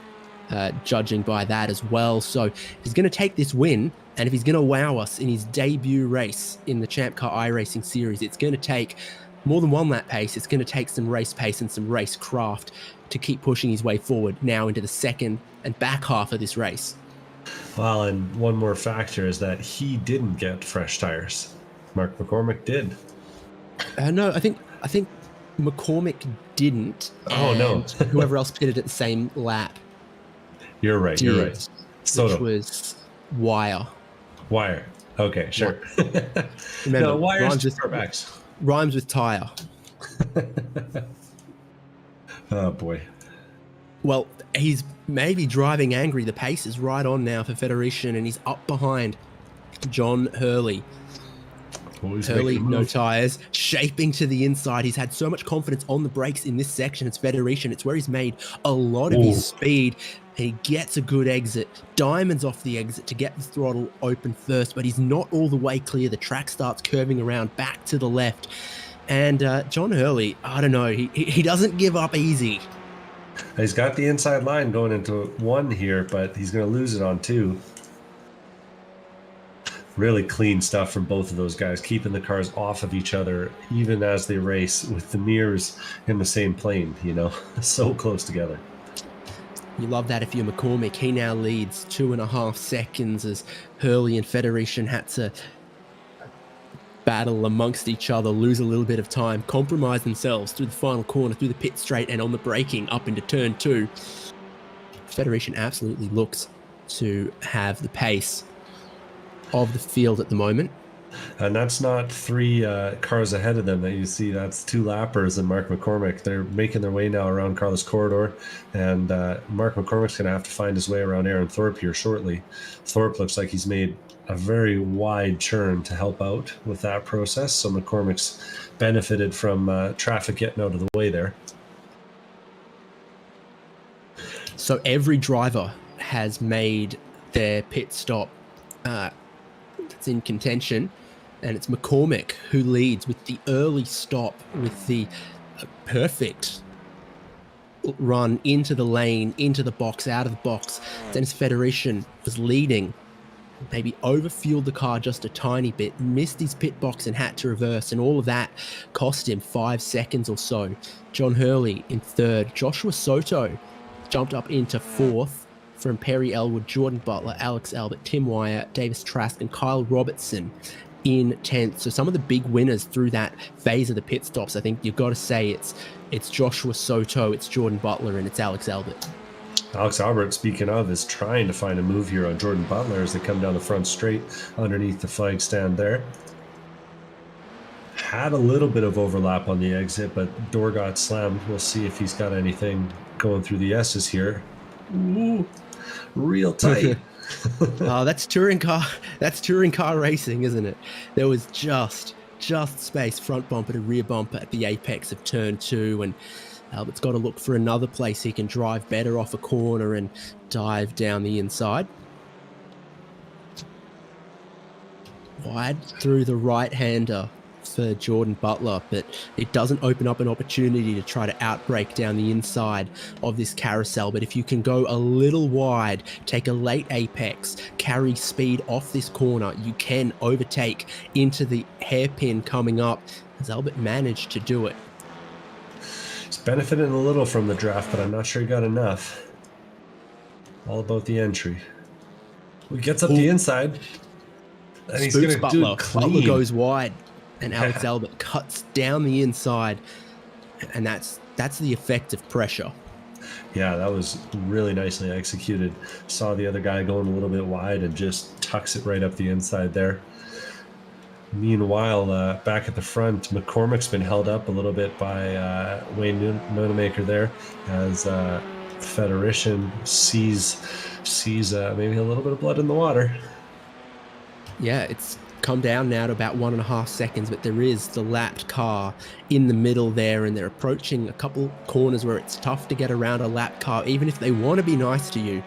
judging by that as well. So he's going to take this win, and if he's going to wow us in his debut race in the ChampCar iRacing series, it's going to take more than one lap pace. It's going to take some race pace and some race craft to keep pushing his way forward now into the second and back half of this race. Well, and one more factor is that he didn't get fresh tires. Mark McCormick did. No, I think McCormick didn't. Oh, no. Whoever else pitted at the same lap. You're right. Soto. Which was Wire. Okay, sure. Remember, no, Wire's just quarterbacks. Rhymes with tire. Oh, boy. Well, he's maybe driving angry. The pace is right on now for Federici, and he's up behind John Hurley. Hurley, no tires, shaping to the inside. He's had so much confidence on the brakes in this section. It's Federici. It's where he's made a lot of his speed. He gets a good exit. Diamonds off the exit to get the throttle open first, but he's not all the way clear. The track starts curving around back to the left. And John Hurley, I don't know, he doesn't give up easy. He's got the inside line going into 1 here, but he's going to lose it on 2. Really clean stuff from both of those guys, keeping the cars off of each other, even as they race with the mirrors in the same plane, so close together. You love that if you're McCormick. He now leads 2.5 seconds as Hurley and Federation had to battle amongst each other, lose a little bit of time, compromise themselves through the final corner, through the pit straight, and on the braking up into turn 2. Federation absolutely looks to have the pace of the field at the moment. And that's not 3 cars ahead of them that you see. That's 2 lappers and Mark McCormick. They're making their way now around Carlos Corridor, and Mark McCormick's going to have to find his way around Aaron Thorpe here shortly. Thorpe looks like he's made a very wide turn to help out with that process, so McCormick's benefited from traffic getting out of the way there. So every driver has made their pit stop that's in contention, and it's McCormick who leads with the early stop, with the perfect run into the lane, into the box, out of the box. Dennis Federation was leading, maybe overfueled the car just a tiny bit, missed his pit box and had to reverse, and all of that cost him 5 seconds or so. John Hurley in 3rd. Joshua Soto jumped up into 4th from Perry Elwood, Jordan Butler, Alex Albert, Tim Wyatt, Davis Trask, and Kyle Robertson in 10th. So some of the big winners through that phase of the pit stops, I think you've got to say it's Joshua Soto, it's Jordan Butler, and it's Alex Albert. Alex Albert, speaking of, is trying to find a move here on Jordan Butler as they come down the front straight underneath the flag stand there. Had a little bit of overlap on the exit, but door got slammed. We'll see if he's got anything going through the S's here. Ooh, real tight. Oh, that's touring car. That's touring car racing, isn't it? There was just space, front bumper to rear bumper at the apex of turn 2, and Albert's got to look for another place he can drive better off a corner and dive down the inside. Wide through the right-hander for Jordan Butler, but it doesn't open up an opportunity to try to outbrake down the inside of this carousel. But if you can go a little wide, take a late apex, carry speed off this corner, you can overtake into the hairpin coming up, as Albert managed to do it. He's benefiting a little from the draft, but I'm not sure he got enough. All about the entry. He gets up the inside, and he's going to do it clean. Butler goes wide, and Alex Albert cuts down the inside, and that's the effect of pressure. Yeah, that was really nicely executed. Saw the other guy going a little bit wide and just tucks it right up the inside there. Meanwhile, back at the front, McCormick's been held up a little bit by Wayne Nonemaker there, as Federation sees maybe a little bit of blood in the water. Yeah, it's come down now to about 1.5 seconds, but there is the lapped car in the middle there, and they're approaching a couple corners where it's tough to get around a lapped car. Even if they want to be nice to you,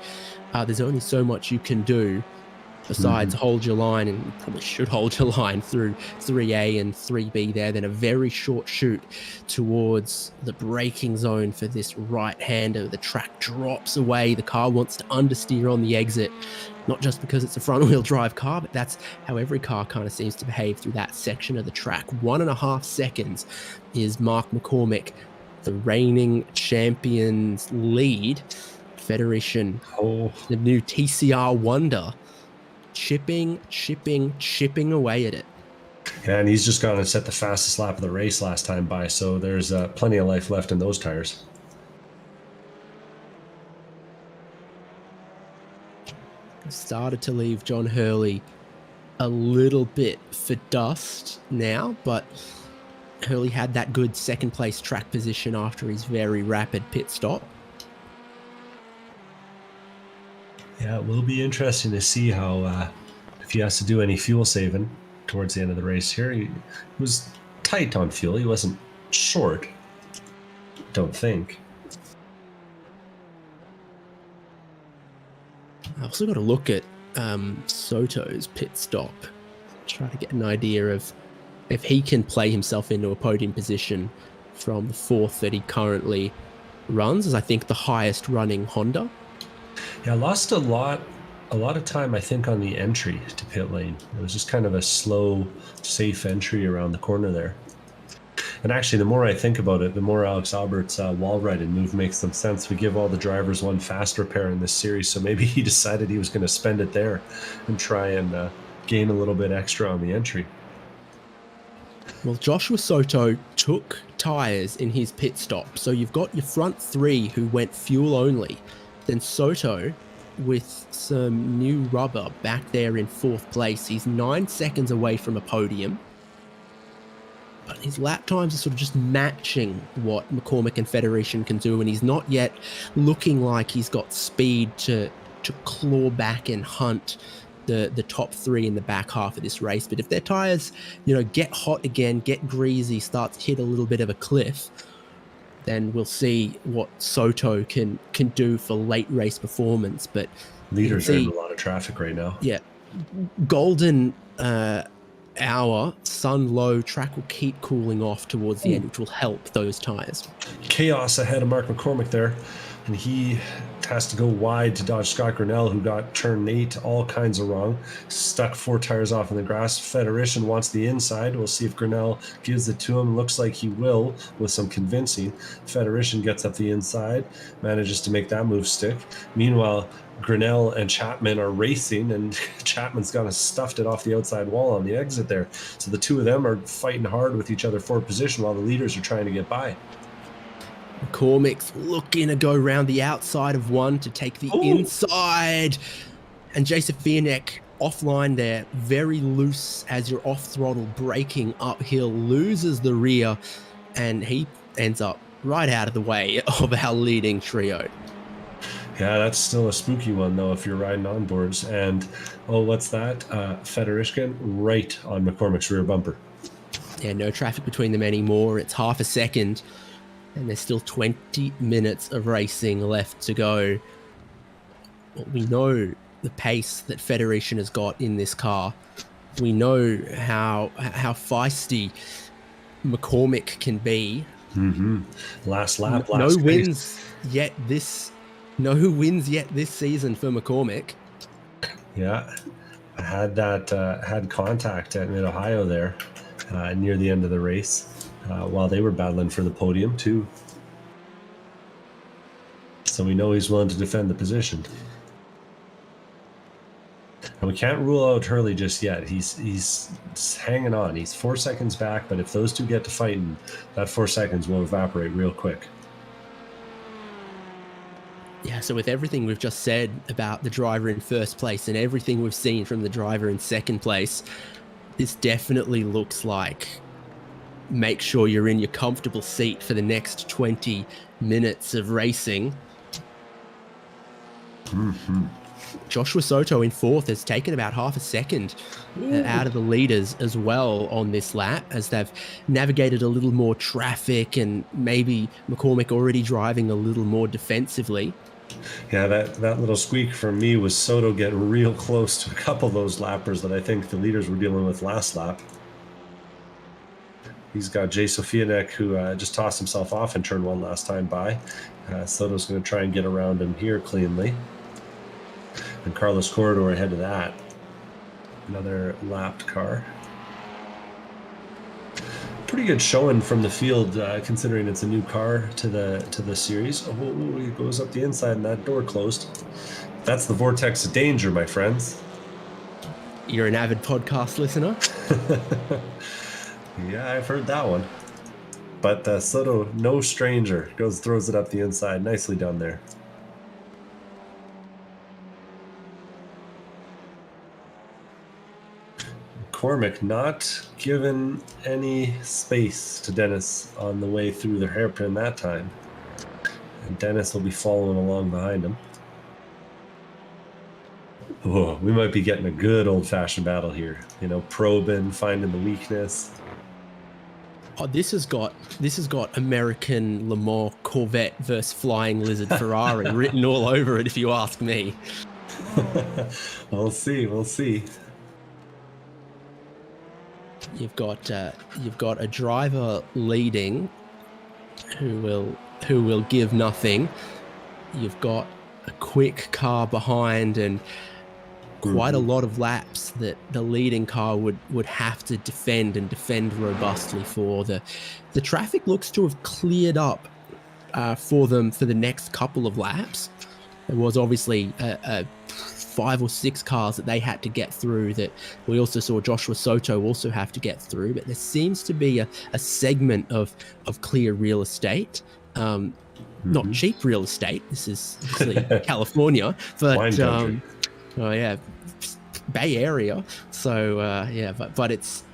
there's only so much you can do besides hold your line, and you probably should hold your line through 3A and 3B there. Then a very short shoot towards the braking zone for this right-hander. The track drops away. The car wants to understeer on the exit, not just because it's a front-wheel drive car, but that's how every car kind of seems to behave through that section of the track. 1.5 seconds is Mark McCormick, the reigning champions lead. Federation, the new TCR wonder, chipping away at it. Yeah, and he's just gone and set the fastest lap of the race last time by, so there's plenty of life left in those tires. Started to leave John Hurley a little bit for dust now, but Hurley had that good second place track position after his very rapid pit stop. Yeah, it will be interesting to see how if he has to do any fuel saving towards the end of the race here. He was tight on fuel. He wasn't short, don't think. I also got to look at Soto's pit stop, try to get an idea of if he can play himself into a podium position from the 4th that he currently runs, as I think the highest running Honda. Yeah, I lost a lot of time, I think, on the entry to pit lane. It was just kind of a slow, safe entry around the corner there. And actually, the more I think about it, the more Alex Albert's wall riding move makes some sense. We give all the drivers one fast repair in this series, so maybe he decided he was going to spend it there and try and gain a little bit extra on the entry. Well, Joshua Soto took tyres in his pit stop. So you've got your front three who went fuel only. Then Soto, with some new rubber, back there in 4th place. He's 9 seconds away from a podium. But his lap times are sort of just matching what McCormick and Federation can do. And he's not yet looking like he's got speed to claw back and hunt the top three in the back half of this race. But if their tires, get hot again, get greasy, start to hit a little bit of a cliff, then we'll see what Soto can do for late race performance. But leaders are in a lot of traffic right now. Yeah, golden hour, sun low, track will keep cooling off towards the end, which will help those tires. Chaos ahead of Mark McCormick there, and he has to go wide to dodge Scott Grinnell, who got turn 8 all kinds of wrong, stuck 4 tires off in the grass. Federation wants the inside. We'll see if Grinnell gives it to him. Looks like he will with some convincing. Federation gets up the inside, manages to make that move stick. Meanwhile, Grinnell and Chapman are racing, and Chapman's got stuffed it off the outside wall on the exit there. So the two of them are fighting hard with each other for position while the leaders are trying to get by. McCormick's looking to go around the outside of one to take the inside. And Jason Fianek offline there, very loose as you're off throttle, braking uphill, loses the rear, and he ends up right out of the way of our leading trio. Yeah, that's still a spooky one, though, if you're riding on boards. And, what's that? Federishkin right on McCormick's rear bumper. Yeah, no traffic between them anymore. It's half a second, and there's still 20 minutes of racing left to go. Well, we know the pace that Federation has got in this car. We know how feisty McCormick can be. Mm-hmm. Last lap, last no pace. No wins yet this season for McCormick. Yeah, I had contact at Mid-Ohio there near the end of the race while they were battling for the podium too. So we know he's willing to defend the position. And we can't rule out Hurley just yet. He's hanging on. He's 4 seconds back, but if those two get to fighting, that 4 seconds will evaporate real quick. Yeah, so with everything we've just said about the driver in first place and everything we've seen from the driver in second place, this definitely looks like make sure you're in your comfortable seat for the next 20 minutes of racing. Mm-hmm. Joshua Soto in 4th has taken about half a second out of the leaders as well on this lap, as they've navigated a little more traffic and maybe McCormick already driving a little more defensively. Yeah, that little squeak from me was Soto getting real close to a couple of those lappers that I think the leaders were dealing with last lap. He's got Jay Sofianek, who just tossed himself off in turn 1 last time by. Soto's going to try and get around him here cleanly. And Carlos Corredor ahead of that. Another lapped car. Pretty good showing from the field, considering it's a new car to the series. Oh, he goes up the inside and that door closed. That's the vortex of danger, my friends. You're an avid podcast listener? Yeah, I've heard that one. But Soto, no stranger, throws it up the inside. Nicely done there. McCormick not given any space to Dennis on the way through the hairpin that time. And Dennis will be following along behind him. Oh, we might be getting a good old-fashioned battle here. Probing, finding the weakness. Oh, this has got American Le Mans Corvette versus Flying Lizard Ferrari written all over it, if you ask me. We'll see. You've got a driver leading who will give nothing. You've got a quick car behind, and quite a lot of laps that the leading car would have to defend robustly for. The traffic looks to have cleared up for them for the next couple of laps. There was obviously 5 or 6 cars that they had to get through that we also saw Joshua Soto also have to get through, but there seems to be a segment of clear real estate. Not cheap real estate. This is obviously California, but Wine country. Oh yeah, Bay Area. So but it's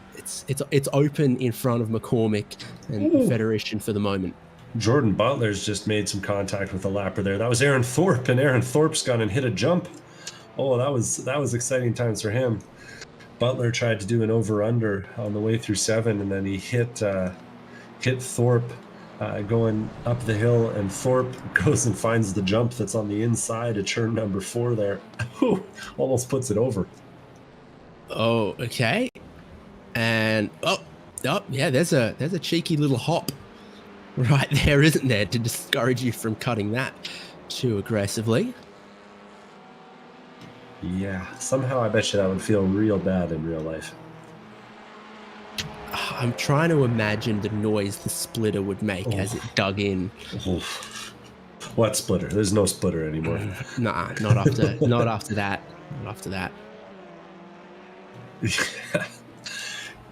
open in front of McCormick and Federation for the moment. Jordan Butler's just made some contact with the lapper there. That was Aaron Thorpe, and Aaron Thorpe's gone and hit a jump. Oh, that was exciting times for him. Butler tried to do an over/under on the way through 7, and then he hit Thorpe going up the hill, and Thorpe goes and finds the jump that's on the inside of turn number 4 there. Almost puts it over. Oh, okay. And yeah, there's a cheeky little hop right there, isn't there, to discourage you from cutting that too aggressively. Yeah, somehow I bet you that would feel real bad in real life. I'm trying to imagine the noise the splitter would make as it dug in. What splitter? There's no splitter anymore. Nah, not after that. Not after that.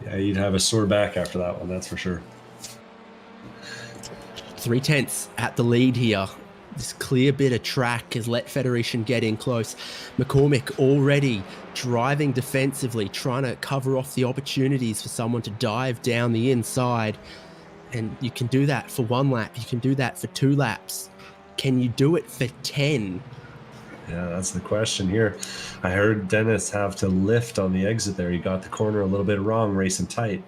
Yeah, you'd have a sore back after that one, that's for sure. 3/10 at the lead here. This clear bit of track has let Federation get in close. McCormick already driving defensively, trying to cover off the opportunities for someone to dive down the inside. And you can do that for 1 lap. You can do that for 2 laps. Can you do it for 10? Yeah, that's the question here. I heard Dennis have to lift on the exit there. He got the corner a little bit wrong, racing tight.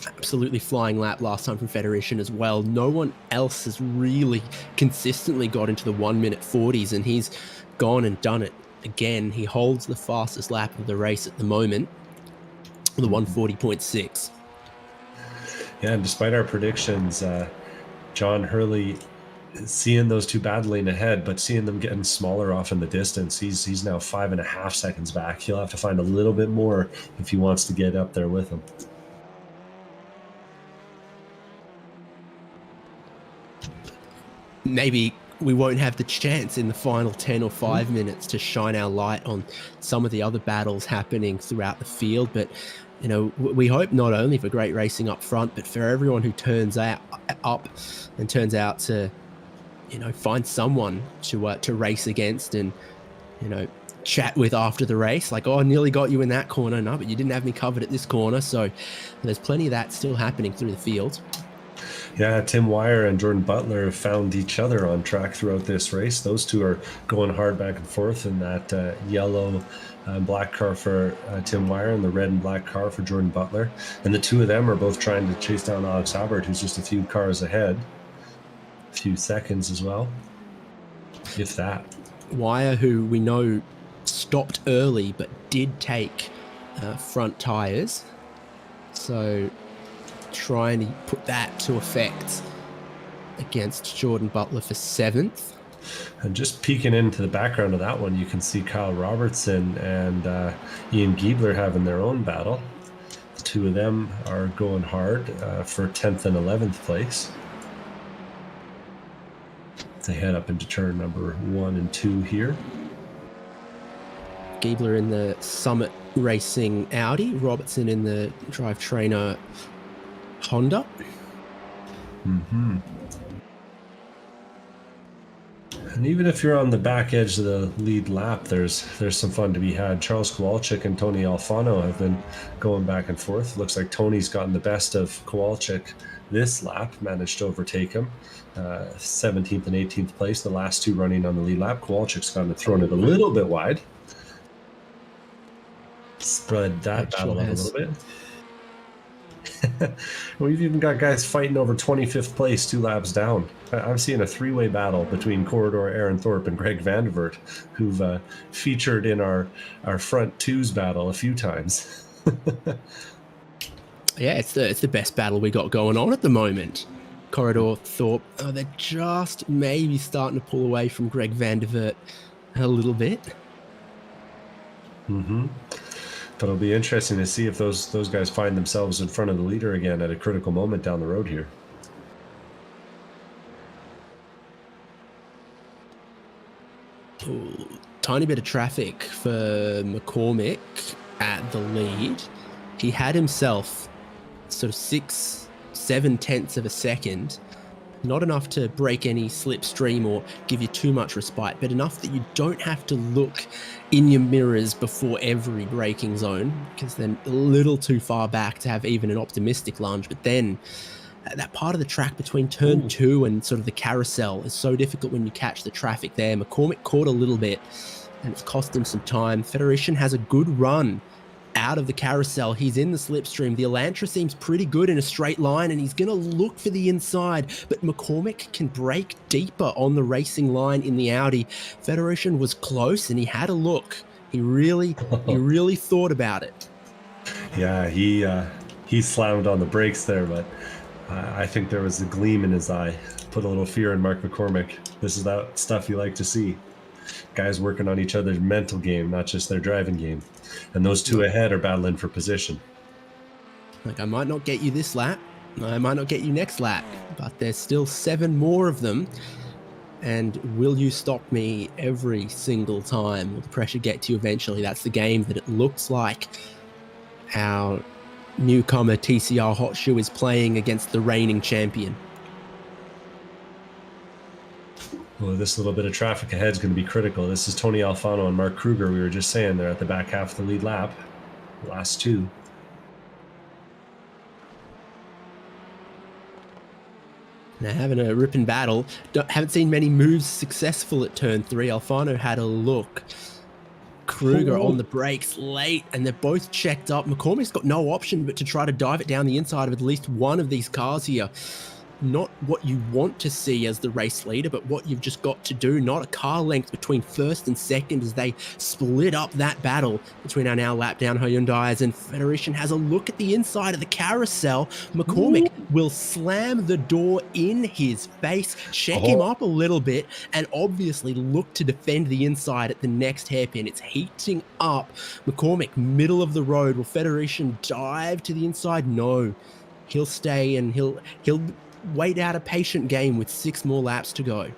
Absolutely flying lap last time from Federation as well. No one else has really consistently got into the 1-minute 40s, and he's gone and done it again. He holds the fastest lap of the race at the moment, the 140.6. Yeah, and despite our predictions, John Hurley, seeing those two battling ahead, but seeing them getting smaller off in the distance, he's now 5.5 seconds back. He'll have to find a little bit more if he wants to get up there with them. Maybe we won't have the chance in the final 10 or 5 minutes to shine our light on some of the other battles happening throughout the field, but you know, we hope not only for great racing up front, but for everyone who turns up and turns out to, you know, find someone to race against and, you know, chat with after the race. Like, oh, I nearly got you in that corner. No, but you didn't have me covered at this corner. So there's plenty of that still happening through the field. Yeah, Tim Wire and Jordan Butler have found each other on track throughout this race. Those two are going hard back and forth in that yellow and black car for Tim Wire and the red and black car for Jordan Butler. And the two of them are both trying to chase down Alex Albert, who's just a few cars ahead. A few seconds as well, if that. Wire, who we know stopped early but did take front tires. So trying to put that to effect against Jordan Butler for 7th. And just peeking into the background of that one, you can see Kyle Robertson and Ian Giebler having their own battle. The two of them are going hard for 10th and 11th place. They head up into turn number 1 and 2 here. Giebler in the Summit Racing Audi, Robertson in the drivetrainer Honda. Mm-hmm. And even if you're on the back edge of the lead lap, there's some fun to be had. Charles Kowalczyk and Tony Alfano have been going back and forth. Looks like Tony's gotten the best of Kowalczyk this lap, managed to overtake him. 17th and 18th place, the last two running on the lead lap. Kowalczyk's gotten thrown it a little bit wide. Spread that battle out a little bit. We've even got guys fighting over 25th place 2 laps down. I'm seeing a 3-way battle between Corridor Aaron Thorpe and Greg Vandevert, who've featured in our front twos battle a few times. Yeah, it's the best battle we got going on at the moment. corridor thought, oh, they're just maybe starting to pull away from Greg Van der Vert a little bit. Mm-hmm. But it'll be interesting to see if those guys find themselves in front of the leader again at a critical moment down the road here. Ooh, tiny bit of traffic for McCormick at the lead. He had himself sort of 6-7 tenths of a second. Not enough to break any slipstream or give you too much respite, but enough that you don't have to look in your mirrors before every braking zone, because they're a little too far back to have even an optimistic lunge. But then that part of the track between turn 2 and sort of the carousel is so difficult when you catch the traffic there. McCormick caught a little bit, and it's cost him some time. Federation has a good run out of the carousel. He's in the slipstream. The Elantra seems pretty good in a straight line, and he's going to look for the inside, but McCormick can break deeper on the racing line in the Audi. Federation was close, and he had a look. He really thought about it. Yeah, he slammed on the brakes there, but I think there was a gleam in his eye. Put a little fear in Mark McCormick. This is that stuff you like to see. Guys working on each other's mental game, not just their driving game. And those two ahead are battling for position. Like, I might not get you this lap, I might not get you next lap, but there's still 7 more of them. And will you stop me every single time? Will the pressure get to you eventually? That's the game that it looks like our newcomer TCR Hot Shoe is playing against the reigning champion. Well, this little bit of traffic ahead is going to be critical. This is Tony Alfano and Mark Kruger. We were just saying they're at the back half of the lead lap. Last 2. Now having a ripping battle. Haven't seen many moves successful at turn 3. Alfano had a look. Kruger on the brakes late, and they're both checked up. McCormick's got no option but to try to dive it down the inside of at least one of these cars here. Not what you want to see as the race leader, but what you've just got to do. Not a car length between first and second as they split up that battle between our now lap down Hyundais, and Federation has a look at the inside of the carousel. McCormick will slam the door in his face, check him up a little bit, and obviously look to defend the inside at the next hairpin. It's heating up. McCormick, middle of the road. Will Federation dive to the inside? No. He'll stay, and he'll wait out a patient game with 6 more laps to go.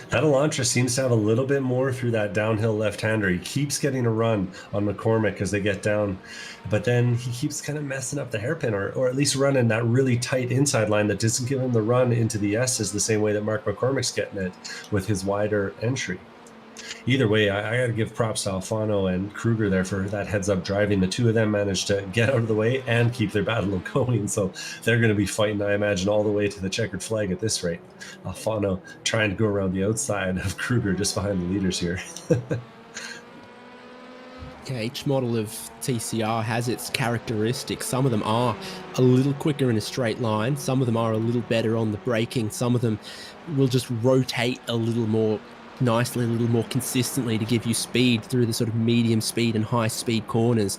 That Elantra seems to have a little bit more through that downhill left-hander. He keeps getting a run on McCormick as they get down, but then he keeps kind of messing up the hairpin, or at least running that really tight inside line that doesn't give him the run into the S's the same way that Mark McCormick's getting it with his wider entry. Either way, I got to give props to Alfano and Kruger there for that heads-up driving. The two of them managed to get out of the way and keep their battle going, so they're going to be fighting, I imagine, all the way to the checkered flag at this rate. Alfano trying to go around the outside of Kruger just behind the leaders here. Yeah, each model of TCR has its characteristics. Some of them are a little quicker in a straight line. Some of them are a little better on the braking. Some of them will just rotate a little more nicely, a little more consistently to give you speed through the sort of medium speed and high speed corners.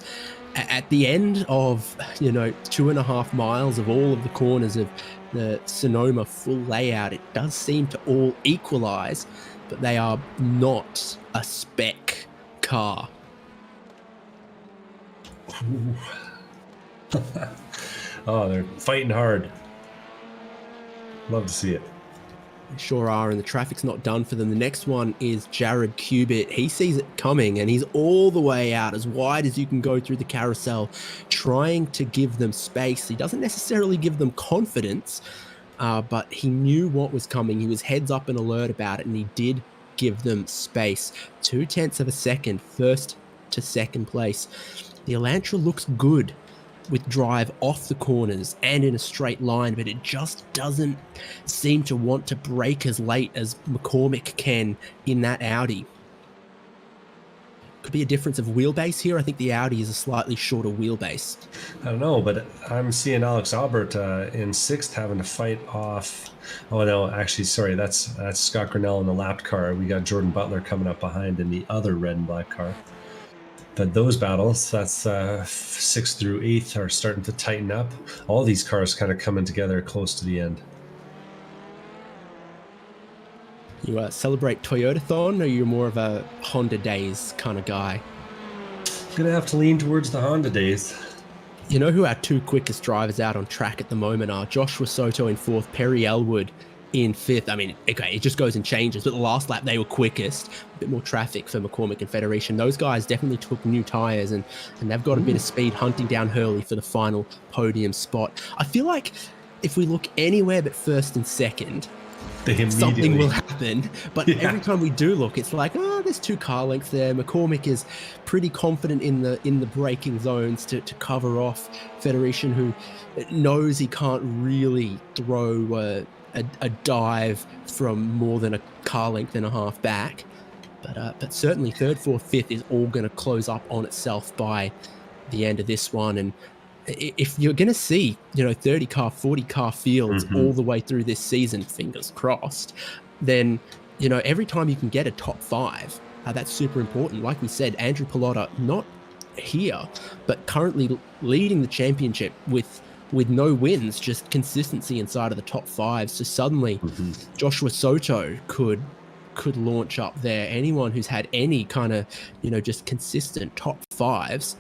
At the end of, 2.5 miles of all of the corners of the Sonoma full layout, it does seem to all equalize, but they are not a spec car. Oh, they're fighting hard. Love to see it. They sure are, and the traffic's not done for them. The next one is Jared Cubitt. He sees it coming, and he's all the way out, as wide as you can go through the carousel, trying to give them space. He doesn't necessarily give them confidence, but he knew what was coming. He was heads up and alert about it, and he did give them space. 0.2 of a second, first to second place. The Elantra looks good with drive off the corners and in a straight line, but it just doesn't seem to want to brake as late as McCormick can in that Audi. Could be a difference of wheelbase here. I think the Audi is a slightly shorter wheelbase. I don't know, but I'm seeing Alex Albert in 6th having to fight off. Oh no, actually, sorry, that's Scott Grinnell in the lapped car. We got Jordan Butler coming up behind in the other red and black car. But those battles, that's 6th through 8th, are starting to tighten up. All these cars kind of coming together close to the end. You celebrate Toyotathon, or you're more of a Honda Days kind of guy? I'm going to have to lean towards the Honda Days. You know who our two quickest drivers out on track at the moment are? Joshua Soto in 4th, Perry Elwood in 5th. I mean, okay, it just goes and changes, but the last lap they were quickest. A bit more traffic for McCormick and Federation. Those guys definitely took new tyres, and they've got a bit of speed hunting down Hurley for the final podium spot. I feel like if we look anywhere but 1st and 2nd, something will happen, but every time we do look, it's like, there's 2 car lengths there. McCormick is pretty confident in the braking zones to cover off Federation, who knows he can't really throw a dive from more than a car length and a half back, but certainly 3rd, 4th, 5th is all going to close up on itself by the end of this one. And if you're going to see, 30 car, 40 car fields all the way through this season, fingers crossed, then, every time you can get a top 5, that's super important. Like we said, Andrew Pilota, not here, but currently leading the championship with no wins, just consistency inside of the top 5. So suddenly Joshua Soto could launch up there. Anyone who's had any kind of, just consistent top 5s,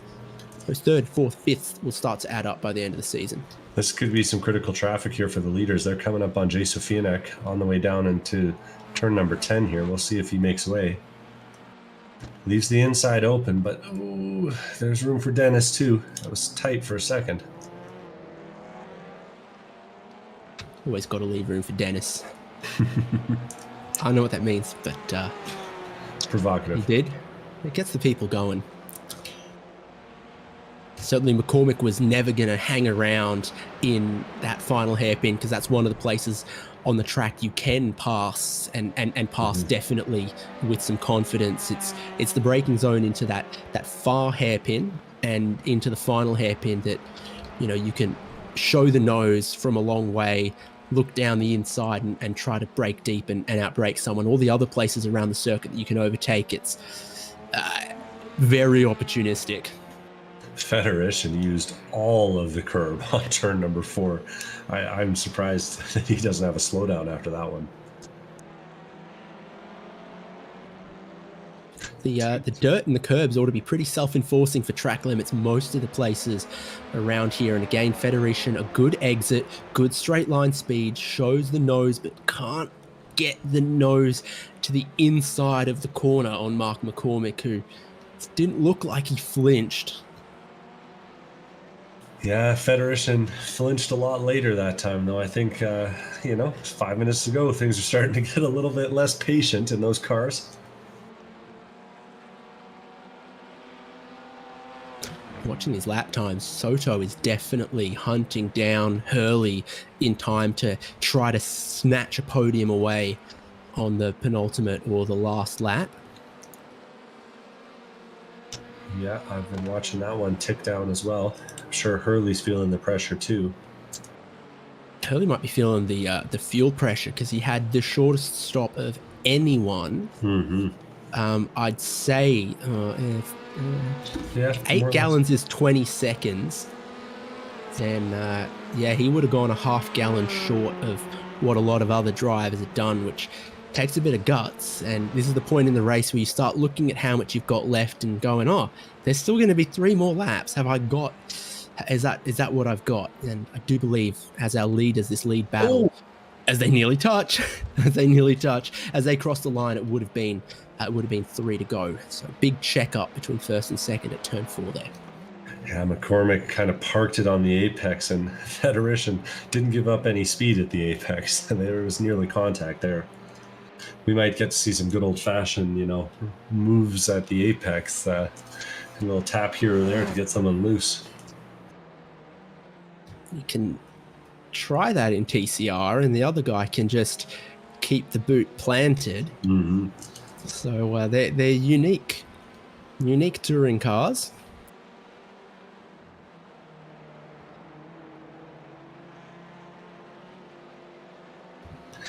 those 3rd, 4th, 5th will start to add up by the end of the season. This could be some critical traffic here for the leaders. They're coming up on Jay Sofianek on the way down into turn number 10 here. We'll see if he makes way. Leaves the inside open, but there's room for Dennis too. That was tight for a second. Always got to leave room for Dennis. I don't know what that means, but it's provocative. He did. It gets the people going. Certainly McCormick was never going to hang around in that final hairpin, because that's one of the places on the track you can pass and pass definitely with some confidence. It's the braking zone into that far hairpin and into the final hairpin that, you can show the nose from a long way, look down the inside and try to brake deep and outbrake someone. All the other places around the circuit that you can overtake, it's very opportunistic. Federation used all of the curb on turn number 4. I'm surprised that he doesn't have a slowdown after that one. The dirt and the curbs ought to be pretty self-enforcing for track limits most of the places around here. And again, Federation, a good exit, good straight line speed, shows the nose, but can't get the nose to the inside of the corner on Mark McCormick, who didn't look like he flinched. Yeah, Federation flinched a lot later that time, though. I think, 5 minutes ago, things are starting to get a little bit less patient in those cars. Watching his lap times, Soto is definitely hunting down Hurley in time to try to snatch a podium away on the penultimate or the last lap. Yeah, I've been watching that one tick down as well. I'm sure Hurley's feeling the pressure too. Hurley might be feeling the fuel pressure, because he had the shortest stop of anyone. I'd say 8 gallons is 20 seconds. Then, he would have gone a half gallon short of what a lot of other drivers have done, which takes a bit of guts. And this is the point in the race where you start looking at how much you've got left and going, there's still going to be 3 more laps. Is that what I've got? And I do believe, as our leaders, this lead battle, as they nearly touch, as they cross the line, it would have been 3 to go. So big check up between 1st and 2nd at turn 4 there. Yeah, McCormick kind of parked it on the apex, and Federation didn't give up any speed at the apex. There was nearly contact there. We might get to see some good old-fashioned, moves at the apex. A little tap here or there to get someone loose. You can try that in TCR, and the other guy can just keep the boot planted. So they're unique touring cars.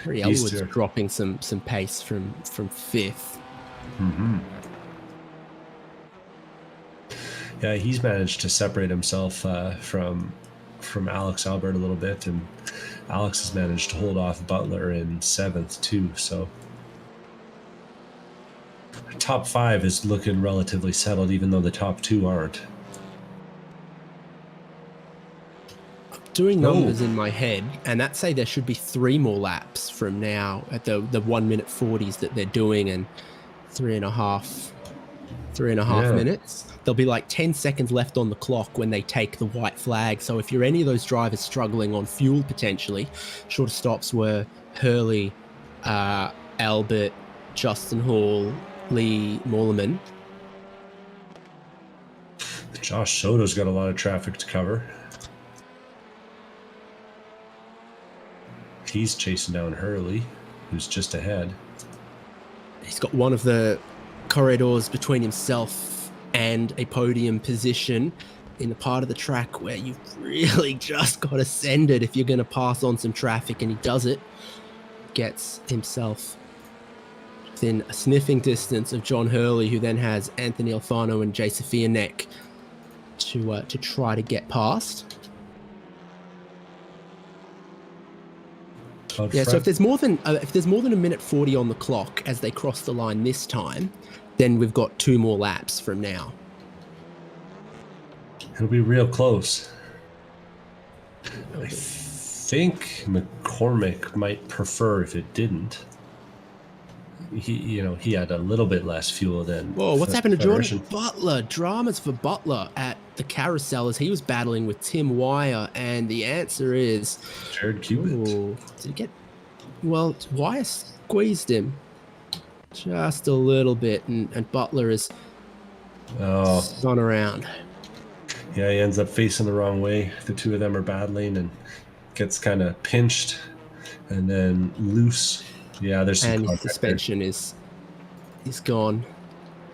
Elwood's dropping some pace from 5th. Yeah, he's managed to separate himself from Alex Albert a little bit, and Alex has managed to hold off Butler in 7th too. So top 5 is looking relatively settled, even though the top 2 aren't. Doing numbers in my head, and that say there should be 3 more laps from now at the 1 minute 40s that they're doing, and 3.5 minutes. There'll be like 10 seconds left on the clock when they take the white flag. So if you're any of those drivers struggling on fuel potentially, shorter stops were Hurley, Albert, Justin Hall, Lee Morleman. Josh Soto's got a lot of traffic to cover. He's chasing down Hurley, who's just ahead. He's got one of the corridors between himself and a podium position in the part of the track where you've really just got to send it if you're going to pass on some traffic, and he does it. Gets himself within a sniffing distance of John Hurley, who then has Anthony Alfano and Jay Sofianek to try to get past. Yeah, so if there's more than a minute 40 on the clock as they cross the line this time, then we've got 2 more laps from now. It'll be real close. I think McCormick might prefer if it didn't. He had a little bit less fuel than. Whoa, what's happened to Jordan Butler? Dramas for Butler at the carousel as he was battling with Tim Wire, and the answer is Jared Cubitt. Did he get? Well, Wire squeezed him just a little bit, and Butler is gone around. Yeah, he ends up facing the wrong way. The 2 of them are battling and gets kind of pinched and then loose. Yeah, there's some and his suspension is gone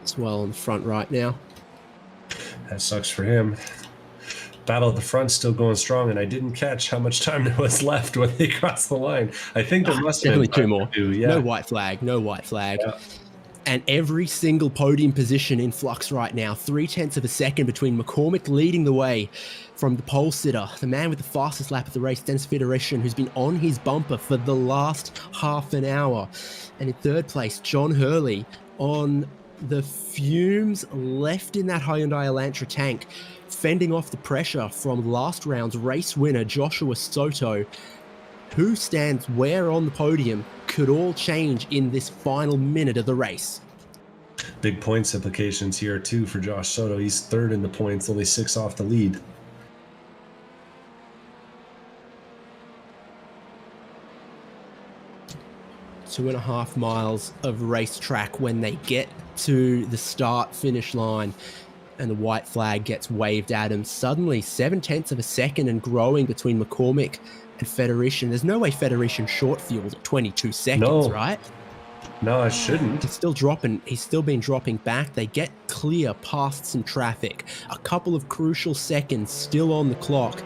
as well on the front right now. That sucks for him. Battle at the front still going strong, and I didn't catch how much time there was left when they crossed the line. I think there must have definitely been 2 more. Yeah. No white flag. Yeah. And every single podium position in flux right now. 0.3 of a second between McCormick leading the way from the pole sitter, the man with the fastest lap of the race, Dennis Federation, who's been on his bumper for the last half an hour. And in 3rd place, John Hurley on the fumes left in that Hyundai Elantra tank, fending off the pressure from last round's race winner, Joshua Soto. Who stands where on the podium could all change in this final minute of the race. Big points implications here too for Josh Soto. He's 3rd in the points, only 6 off the lead. Two and a half miles of racetrack when they get to the start-finish line and the white flag gets waved at him. Suddenly, 0.7 of a second and growing between McCormick and Federation. There's no way Federation short-fueled at 22 seconds, right? No, I shouldn't. He's still dropping. He's still been dropping back. They get clear past some traffic. A couple of crucial seconds still on the clock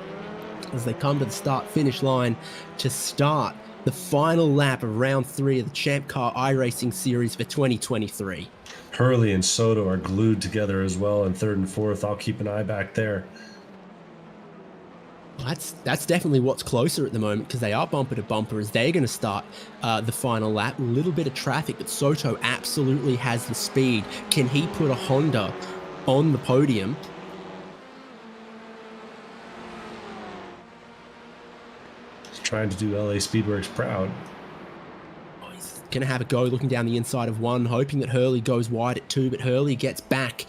as they come to the start-finish line to start the final lap of round 3 of the ChampCar iRacing Series for 2023. Hurley and Soto are glued together as well in 3rd and 4th. I'll keep an eye back there. That's definitely what's closer at the moment, because they are bumper to bumper as they're going to start the final lap. A little bit of traffic, but Soto absolutely has the speed. Can he put a Honda on the podium? He's trying to do LA Speedworks proud. He's going to have a go looking down the inside of 1, hoping that Hurley goes wide at 2, but Hurley gets back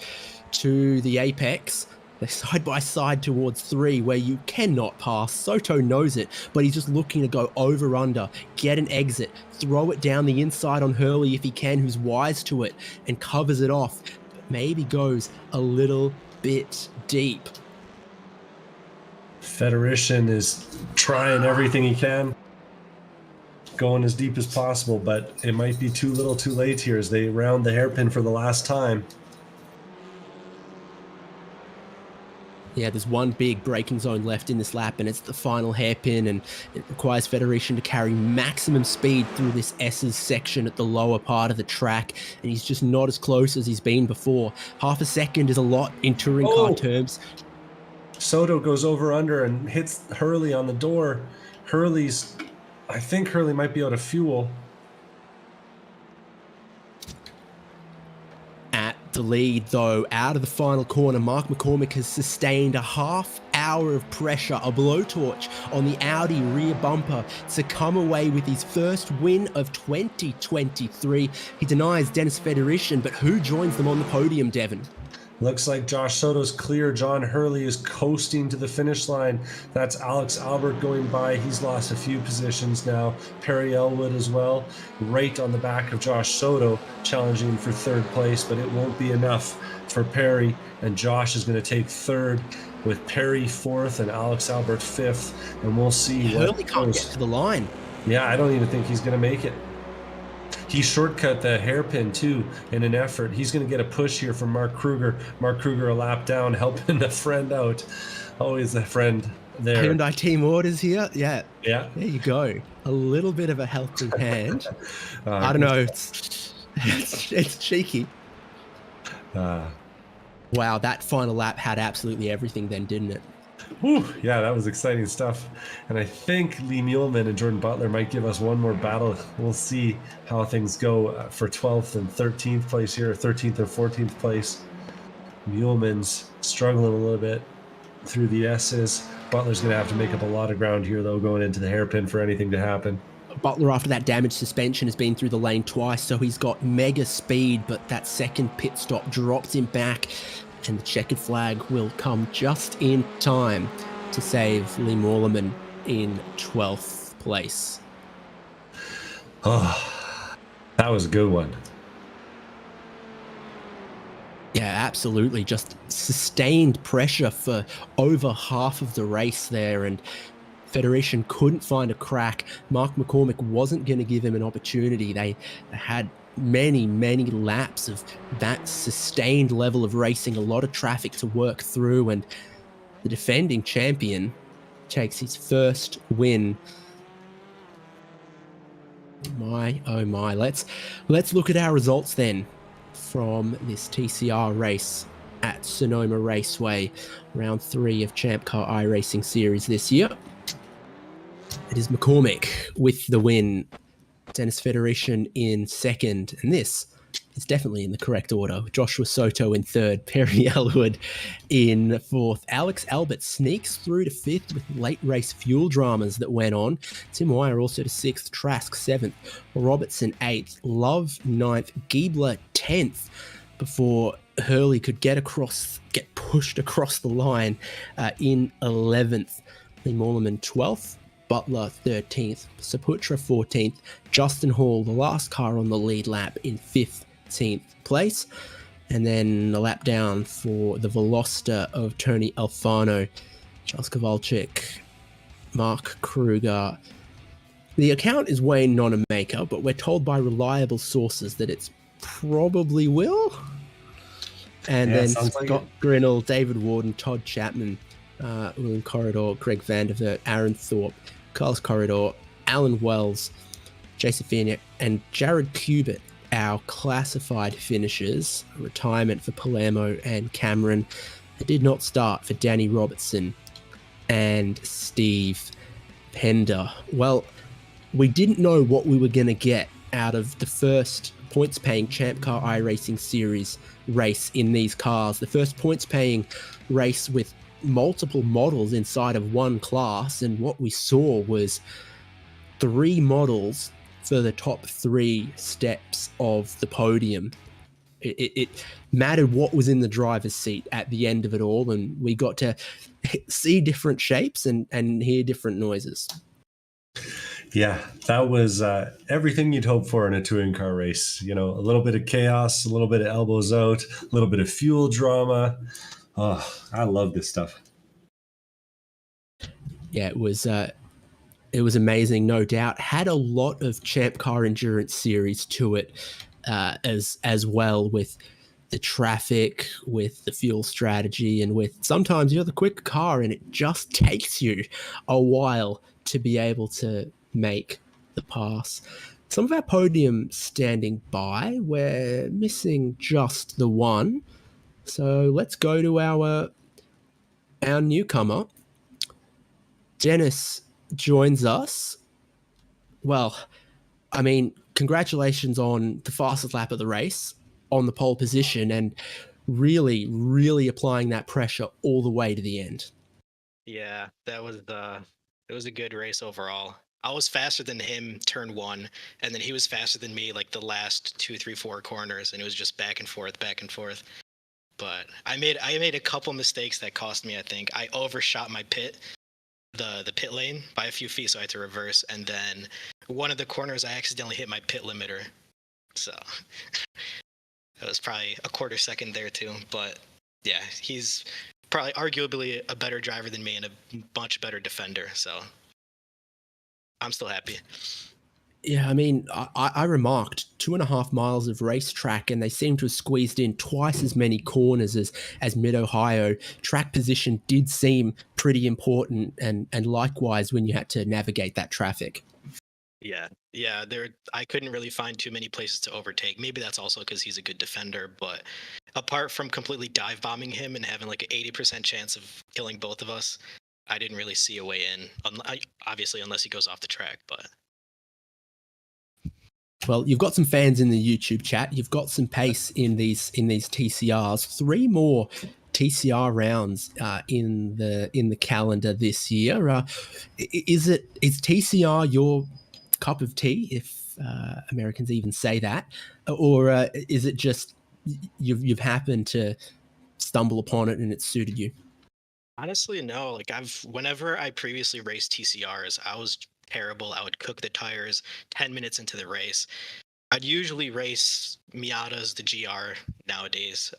to the apex. They're side by side towards 3, where you cannot pass. Soto knows it, but he's just looking to go over under, get an exit, throw it down the inside on Hurley if he can, who's wise to it, and covers it off. But maybe goes a little bit deep. Federation is trying everything he can, going as deep as possible, but it might be too little too late here as they round the hairpin for the last time. Yeah, there's one big braking zone left in this lap, and it's the final hairpin, and it requires Federation to carry maximum speed through this S's section at the lower part of the track, and he's just not as close as he's been before. Half a second is a lot in touring car terms. Soto goes over under and hits Hurley on the door. I think Hurley might be out of fuel. the lead, though, out of the final corner. Mark McCormick has sustained a half hour of pressure, a blowtorch on the Audi rear bumper to come away with his first win of 2023. He denies Dennis Federician, but who joins them on the podium, Devon? Looks like Josh Soto's clear. John Hurley is coasting to the finish line. That's Alex Albert going by. He's lost a few positions now. Perry Elwood as well, right on the back of Josh Soto, challenging for third place, but it won't be enough for Perry. And Josh is going to take third, with Perry fourth and Alex Albert fifth. And we'll see. Hurley can't get to the line. Yeah, I don't even think he's going to make it. He shortcut the hairpin too in an effort. He's going to get a push here from Mark Kruger. Mark Kruger a lap down, helping a friend out. Always a friend there. Hyundai team orders here. Yeah. Yeah. There you go. A little bit of a helping hand. I don't know. It's cheeky. Wow, that final lap had absolutely everything then, didn't it? Whew, yeah, that was exciting stuff. And I think Lee Muehlman and Jordan Butler might give us one more battle. We'll see how things go for 12th and 13th place here, or 13th and 14th place. Muehlman's struggling a little bit through the S's. Butler's going to have to make up a lot of ground here, though, going into the hairpin for anything to happen. Butler, after that damaged suspension, has been through the lane twice, so he's got mega speed, but that second pit stop drops him back, and the checkered flag will come just in time to save Lee Muehlman in 12th place. Oh, that was a good one. Yeah, absolutely. Just sustained pressure for over half of the race there, and Federation couldn't find a crack. Mark McCormick wasn't going to give him an opportunity. They had many laps of that sustained level of racing, a lot of traffic to work through, and the defending champion takes his first win. My oh my, let's look at our results then from this TCR race at Sonoma Raceway, round 3 of ChampCar iRacing series this year. It is McCormick with the win, Dennis Federation in second, and this is definitely in the correct order. Joshua Soto in third, Perry Elwood in fourth. Alex Albert sneaks through to fifth with late race fuel dramas that went on. Tim Wire also to sixth, Trask seventh, Robertson eighth, Love ninth, Giebler 10th, before Hurley could get pushed across the line in 11th. Lee Muehlman 12th, Butler 13th, Saputra 14th, Justin Hall, the last car on the lead lap, in 15th place. And then a lap down for the Veloster of Tony Alfano, Charles Kowalczyk, Mark Kruger. The account is Wayne Nonamaker, but we're told by reliable sources that it's probably Will. And then Scott Grinnell, David Warden, Todd Chapman, William Corridor, Greg Vandervert, Aaron Thorpe, Carlos Corridor, Alan Wells, Jason Fieniak, and Jared Cubitt, our classified finishers. Retirement for Palermo and Cameron. It did not start for Danny Robertson and Steve Pender. Well, we didn't know what we were going to get out of the first points-paying ChampCar iRacing Series race in these cars. The first points-paying race with multiple models inside of one class, and what we saw was 3 models for the top 3 steps of the podium. It mattered what was in the driver's seat at the end of it all, and we got to see different shapes and hear different noises. Yeah, that was everything you'd hope for in a touring car race. You know, a little bit of chaos, a little bit of elbows out, a little bit of fuel drama. Oh, I love this stuff. Yeah, it was amazing, no doubt. Had a lot of ChampCar Endurance Series to it as well, with the traffic, with the fuel strategy, and with sometimes you're the quick car and it just takes you a while to be able to make the pass. Some of our podium standing by, we're missing just the one. So let's go to our newcomer. Dennis joins us. Well, I mean, congratulations on the fastest lap of the race. on the pole position and really, really applying that pressure all the way to the end. Yeah, it was a good race overall. I was faster than him turn one, and then he was faster than me like the last 2, 3, 4 corners, and it was just back and forth, back and forth. But I made a couple mistakes that cost me. I think I overshot my the pit lane by a few feet, so I had to reverse. And then one of the corners, I accidentally hit my pit limiter, so it was probably a quarter second there too. But yeah, he's probably arguably a better driver than me and a much better defender. So I'm still happy. Yeah, I mean, I remarked 2.5 miles of racetrack, and they seem to have squeezed in twice as many corners as Mid-Ohio. Track position did seem pretty important, and likewise when you had to navigate that traffic. Yeah, I couldn't really find too many places to overtake. Maybe that's also because he's a good defender, but apart from completely dive bombing him and having like an 80% chance of killing both of us, I didn't really see a way in. Obviously, unless he goes off the track, but. Well, you've got some fans in the YouTube chat. You've got some pace in these TCRs. 3 more TCR rounds in the calendar this year. Is TCR your cup of tea, if Americans even say that, or is it just you've happened to stumble upon it and it suited you? Honestly, no. Like whenever I previously raced TCRs, I was terrible. I would cook the tires 10 minutes into the race. I'd usually race Miatas, the GR nowadays.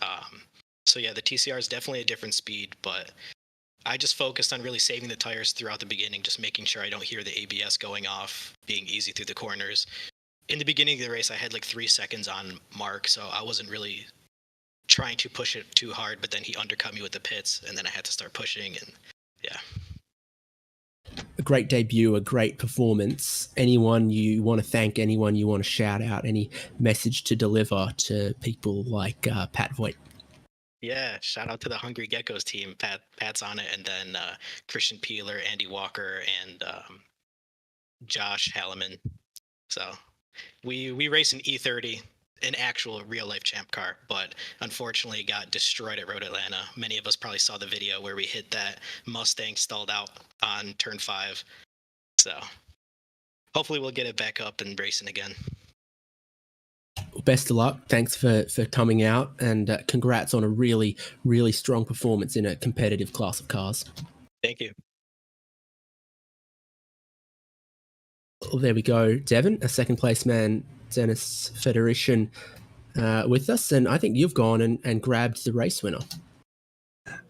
So yeah, the TCR is definitely a different speed, but I just focused on really saving the tires throughout the beginning, just making sure I don't hear the ABS going off, being easy through the corners. In the beginning of the race, I had like 3 seconds on Mark, so I wasn't really trying to push it too hard, but then he undercut me with the pits, and then I had to start pushing, and yeah. A great debut, a great performance. Anyone you want to thank, anyone you want to shout out, any message to deliver to people like Pat Voigt? Yeah, shout out to the Hungry Geckos team. Pat's on it, and then Christian Peeler, Andy Walker, and Josh Halliman. So we race an E30, an actual real life champ car, but unfortunately got destroyed at Road Atlanta. Many of us probably saw the video where we hit that Mustang stalled out on turn 5. So hopefully we'll get it back up and racing again. Best of luck. Thanks for coming out, and congrats on a really, really strong performance in a competitive class of cars. Thank you. Well, there we go, Devin, a second place man, Dennis Federation, with us, and I think you've gone and grabbed the race winner.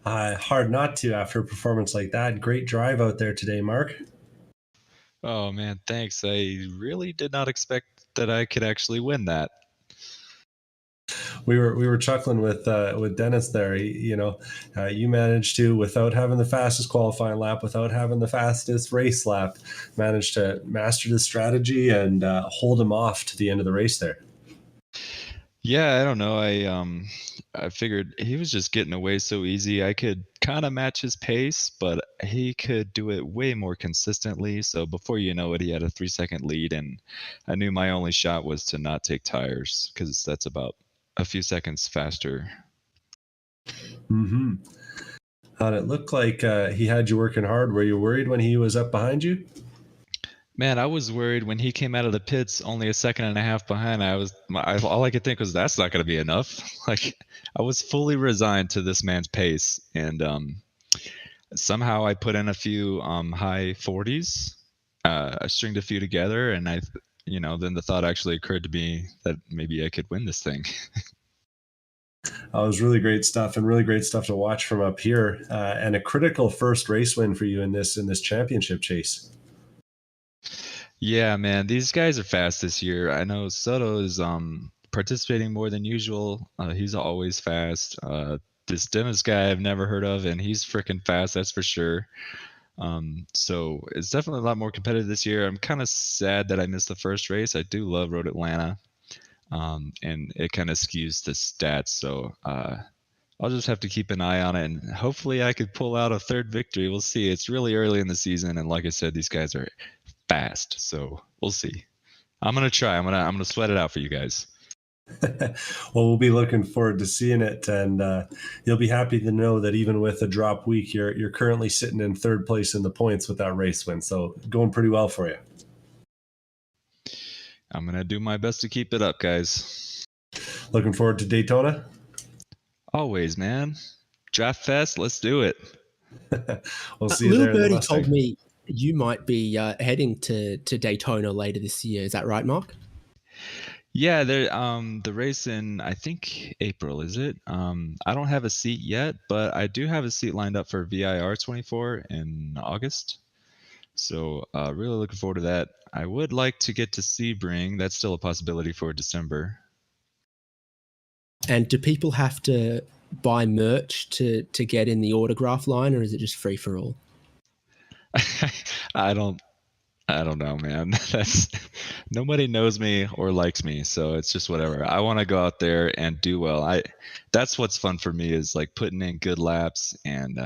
Hard not to after a performance like that. Great drive out there today, Mark. Oh man, thanks. I really did not expect that I could actually win that. We were chuckling with Dennis there. You managed to, without having the fastest qualifying lap, without having the fastest race lap, managed to master the strategy and hold him off to the end of the race there. Yeah, I don't know. I figured he was just getting away so easy. I could kind of match his pace, but he could do it way more consistently. So before you know it, he had a 3-second lead, and I knew my only shot was to not take tires because that's about a few seconds faster. Mm-hmm. It looked like he had you working hard. Were you worried when he was up behind you? Man, I was worried when he came out of the pits only a second and a half behind. All I could think was that's not going to be enough. Like I was fully resigned to this man's pace, and somehow I put in a few high 40s. I stringed a few together, and then the thought actually occurred to me that maybe I could win this thing. It was really great stuff, and really great stuff to watch from up here, and a critical first race win for you in this championship chase. Yeah, man, these guys are fast this year. I know Soto is participating more than usual. He's always fast. This Dennis guy I've never heard of, and he's freaking fast, that's for sure. So it's definitely a lot more competitive this year. I'm kind of sad that I missed the first race. I do love Road Atlanta, and it kind of skews the stats. So I'll just have to keep an eye on it, and hopefully I could pull out a third victory. We'll see. It's really early in the season, and like I said, these guys are fast, so we'll see. I'm gonna try. I'm gonna sweat it out for you guys. Well, we'll be looking forward to seeing it, and you'll be happy to know that even with a drop week, you're currently sitting in third place in the points with that race win. So going pretty well for you. I'm gonna do my best to keep it up, guys. Looking forward to Daytona. Always, man. Draft Fest, let's do it. We'll see you Little there. in the Birdie Mustang. told me you might be heading to Daytona later this year. Is that right, Mark? Yeah, the race in I think April, is it? I don't have a seat yet, but I do have a seat lined up for VIR 24 in August. So really looking forward to that. I would like to get to Sebring. That's still a possibility for December. And do people have to buy merch to get in the autograph line, or is it just free for all? I don't know, man. That's nobody knows me or likes me, so it's just whatever. I want to go out there and do well. That's what's fun for me is like putting in good laps and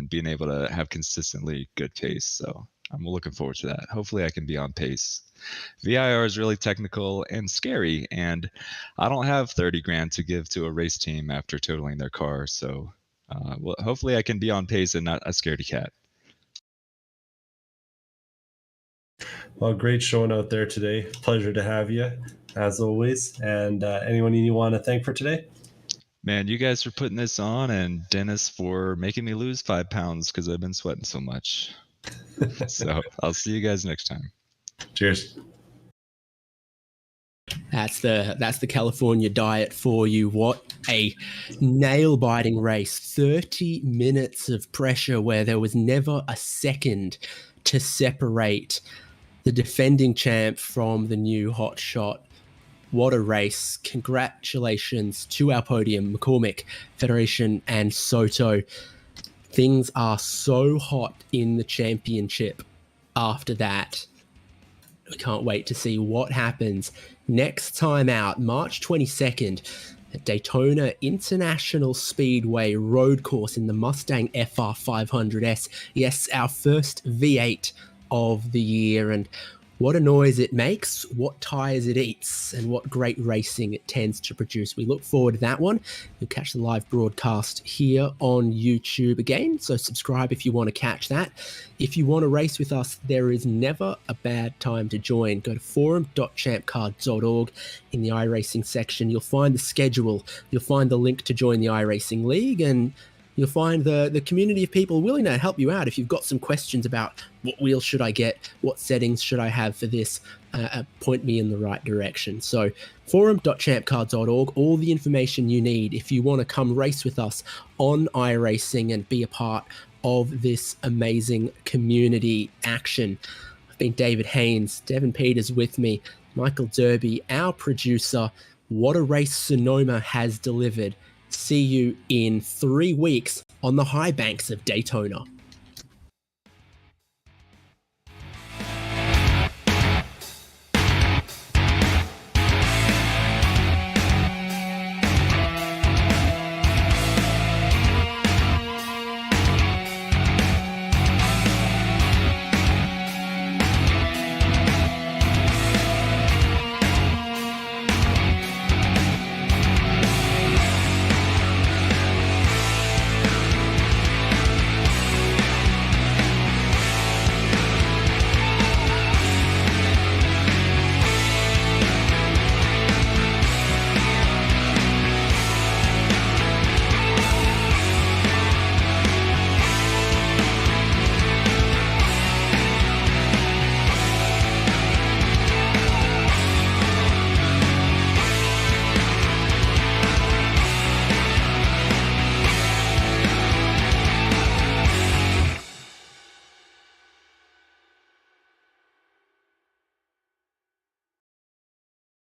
being able to have consistently good pace. So I'm looking forward to that. Hopefully I can be on pace. VIR is really technical and scary, and I don't have 30 grand to give to a race team after totaling their car. So well, hopefully I can be on pace and not a scaredy cat. Well, great showing out there today. Pleasure to have you, as always. And anyone you want to thank for today? Man, you guys for putting this on, and Dennis for making me lose 5 pounds because I've been sweating so much. So I'll see you guys next time. Cheers. That's the California diet for you. What a nail-biting race. 30 minutes of pressure where there was never a second to separate the defending champ from the new hot shot. What a race. Congratulations to our podium, McCormick, Federation, and Soto. Things are so hot in the championship after that. We can't wait to see what happens next time out, March 22nd, at Daytona International Speedway road course in the Mustang FR 500S. Yes, our first V8 of the year, and what a noise it makes, what tires it eats, and what great racing it tends to produce. We look forward to that one. You'll catch the live broadcast here on YouTube again, so subscribe if you want to catch that. If you want to race with us, there is never a bad time to join. Go to forum.champcar.org. In the iRacing section, you'll find the schedule, you'll find the link to join the iRacing League, and you'll find the community of people willing to help you out. If you've got some questions about what wheels should I get, what settings should I have for this, point me in the right direction. So forum.champcar.org, all the information you need if you want to come race with us on iRacing and be a part of this amazing community action. I've been David Haynes, Devin Peters with me, Michael Derby, our producer. What a race Sonoma has delivered. See you in 3 weeks on the high banks of Daytona.